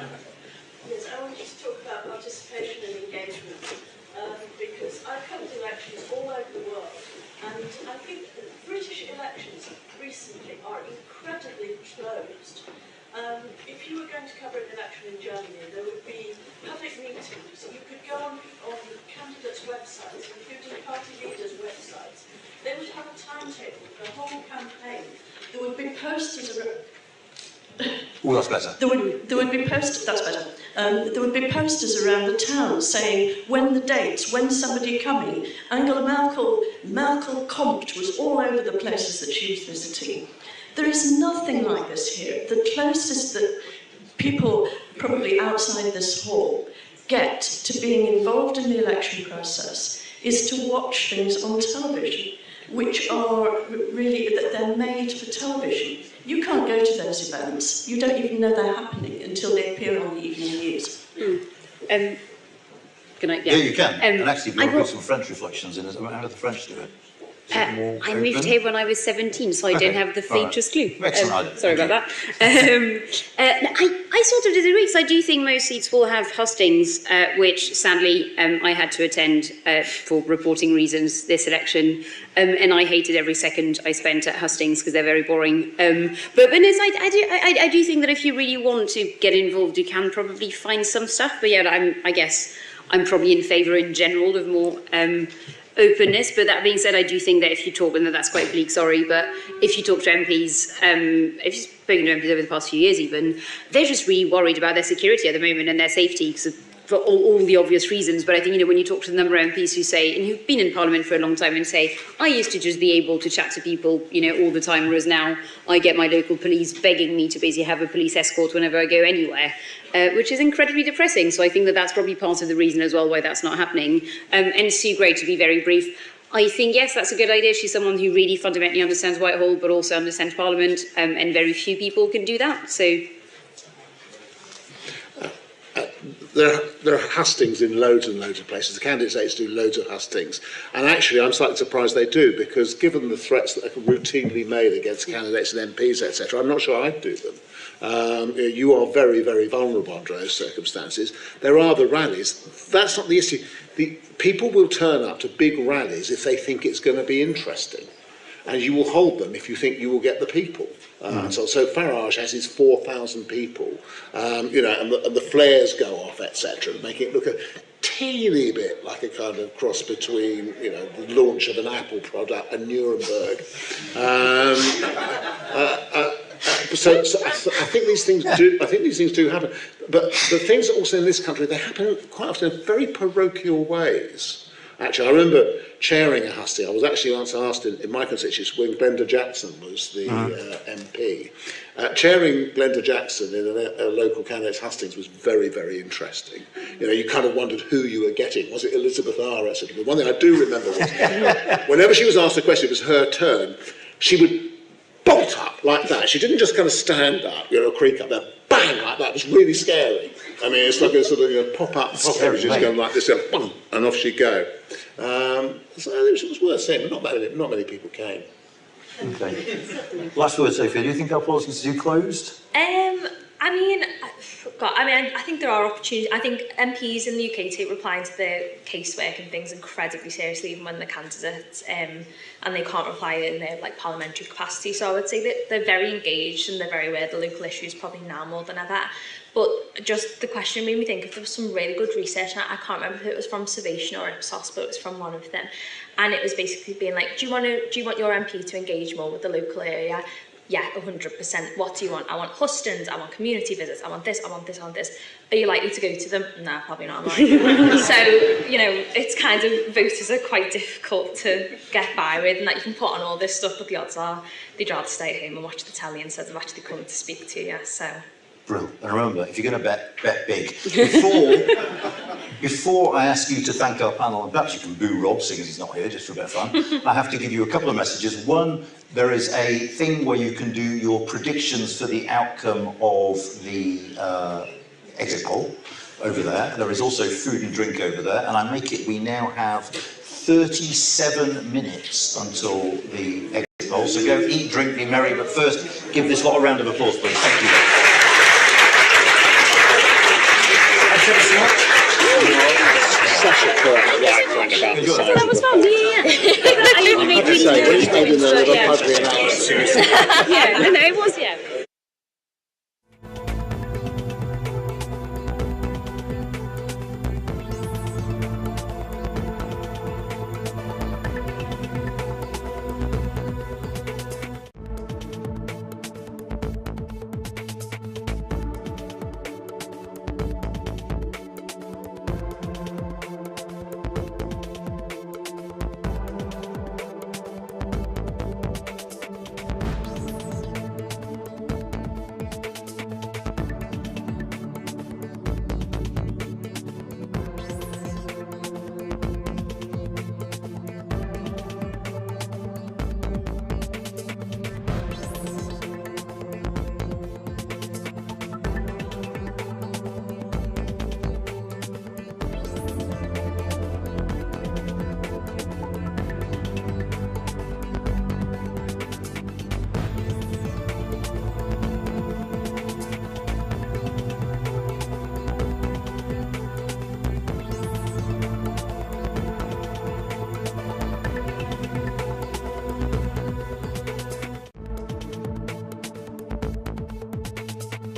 I want to talk about participation and engagement, because I've covered elections all over the world, and I think British elections recently are incredibly closed. If you were going to cover an election in Germany, there would be public meetings. You could go on candidates' websites, including party leaders' websites. They would have a timetable for the whole campaign. There would be posters around. Oh, that's better. There would be posters. That's better. There would be posters around the town saying when the dates, when somebody coming. Angela Merkel comped was all over the places that she was visiting. There is nothing like this here. The closest that people probably outside this hall get to being involved in the election process is to watch things on television, which are really, that they're made for television. You can't go to those events. You don't even know they're happening until they appear on the evening news. Can I? Yeah, you can. And actually, we've got some French reflections in it. How do the French do it? I moved here when I was 17, so I don't have the faintest clue. Sorry about that. I sort of disagree, because I do think most seats will have hustings, which sadly I had to attend for reporting reasons this election, and I hated every second I spent at hustings because they're very boring. But I do think that if you really want to get involved, you can probably find some stuff. But yeah, I guess I'm probably in favour in general of more openness, but that being said, I do think that if you talk, and that's quite bleak, sorry, but if you talk to MPs, if you've spoken to MPs over the past few years even, they're just really worried about their security at the moment and their safety, for all the obvious reasons. But I think, when you talk to the number of MPs who say, and who've been in Parliament for a long time and say, I used to just be able to chat to people, all the time, whereas now I get my local police begging me to basically have a police escort whenever I go anywhere, which is incredibly depressing. So I think that that's probably part of the reason as well why that's not happening. And Sue Gray, to be very brief, I think, yes, that's a good idea. She's someone who really fundamentally understands Whitehall, but also understands Parliament, and very few people can do that. So. There are hustings in loads and loads of places. The candidates do loads of hustings. And actually, I'm slightly surprised they do, because given the threats that are routinely made against candidates and MPs, etc., I'm not sure I'd do them. You are very, very vulnerable under those circumstances. There are the rallies. That's not the issue. People will turn up to big rallies if they think it's going to be interesting. And you will hold them if you think you will get the people. So Farage has his 4,000 people, and the flares go off, etc., making it look a teeny bit like a kind of cross between, the launch of an Apple product and Nuremberg. So I think these things do. I think these things do happen. But the things that also in this country, they happen quite often in very parochial ways. Actually, I remember chairing a husting. I was actually once asked in my constituency when Glenda Jackson was the MP. Chairing Glenda Jackson in a local candidate's hustings was very, very interesting. You kind of wondered who you were getting. Was it Elizabeth R? etc. But one thing I do remember was whenever she was asked a question, it was her turn, she would bolt up like that. She didn't just kind of stand up, creak up there, bang, like that. It was really scary. I mean, it's like a sort of pop-up, she's going like this, and boom, and off she'd go. So it was worth seeing, but not many people came. Okay. Last word, Sophia. Do you think our Politics Institute closed? I think there are opportunities. I think MPs in the UK take replying to their casework and things incredibly seriously, even when they're candidates, and they can't reply in their parliamentary capacity. So I would say that they're very engaged and they're very aware of the local issues, probably now more than ever. But just the question made me think if there was some really good research, and I can't remember if it was from Salvation or Ipsos, but it was from one of them, and it was basically being like, do you want your MP to engage more with the local area? Yeah, 100%. What do you want? I want hustings, I want community visits, I want this, I want this, I want this. Are you likely to go to them? Nah, probably not. So, it's kind of, voters are quite difficult to get by with, and that you can put on all this stuff, but the odds are they'd rather stay at home and watch the telly instead of actually coming to speak to you, so. Brilliant. And remember, if you're going to bet big. Before I ask you to thank our panel, and perhaps you can boo Rob, seeing as he's not here, just for a bit of fun, I have to give you a couple of messages. One, there is a thing where you can do your predictions for the outcome of the exit poll over there. There is also food and drink over there, and I make it we now have 37 minutes until the exit poll. So go eat, drink, be merry, but first, give this lot a round of applause, please. Thank you. Thanks ever so much. Such a correct right thing about the size. That was fun, yeah. I only made I have to say, when you stayed in there with a pudgy and yeah, no, it was, yeah.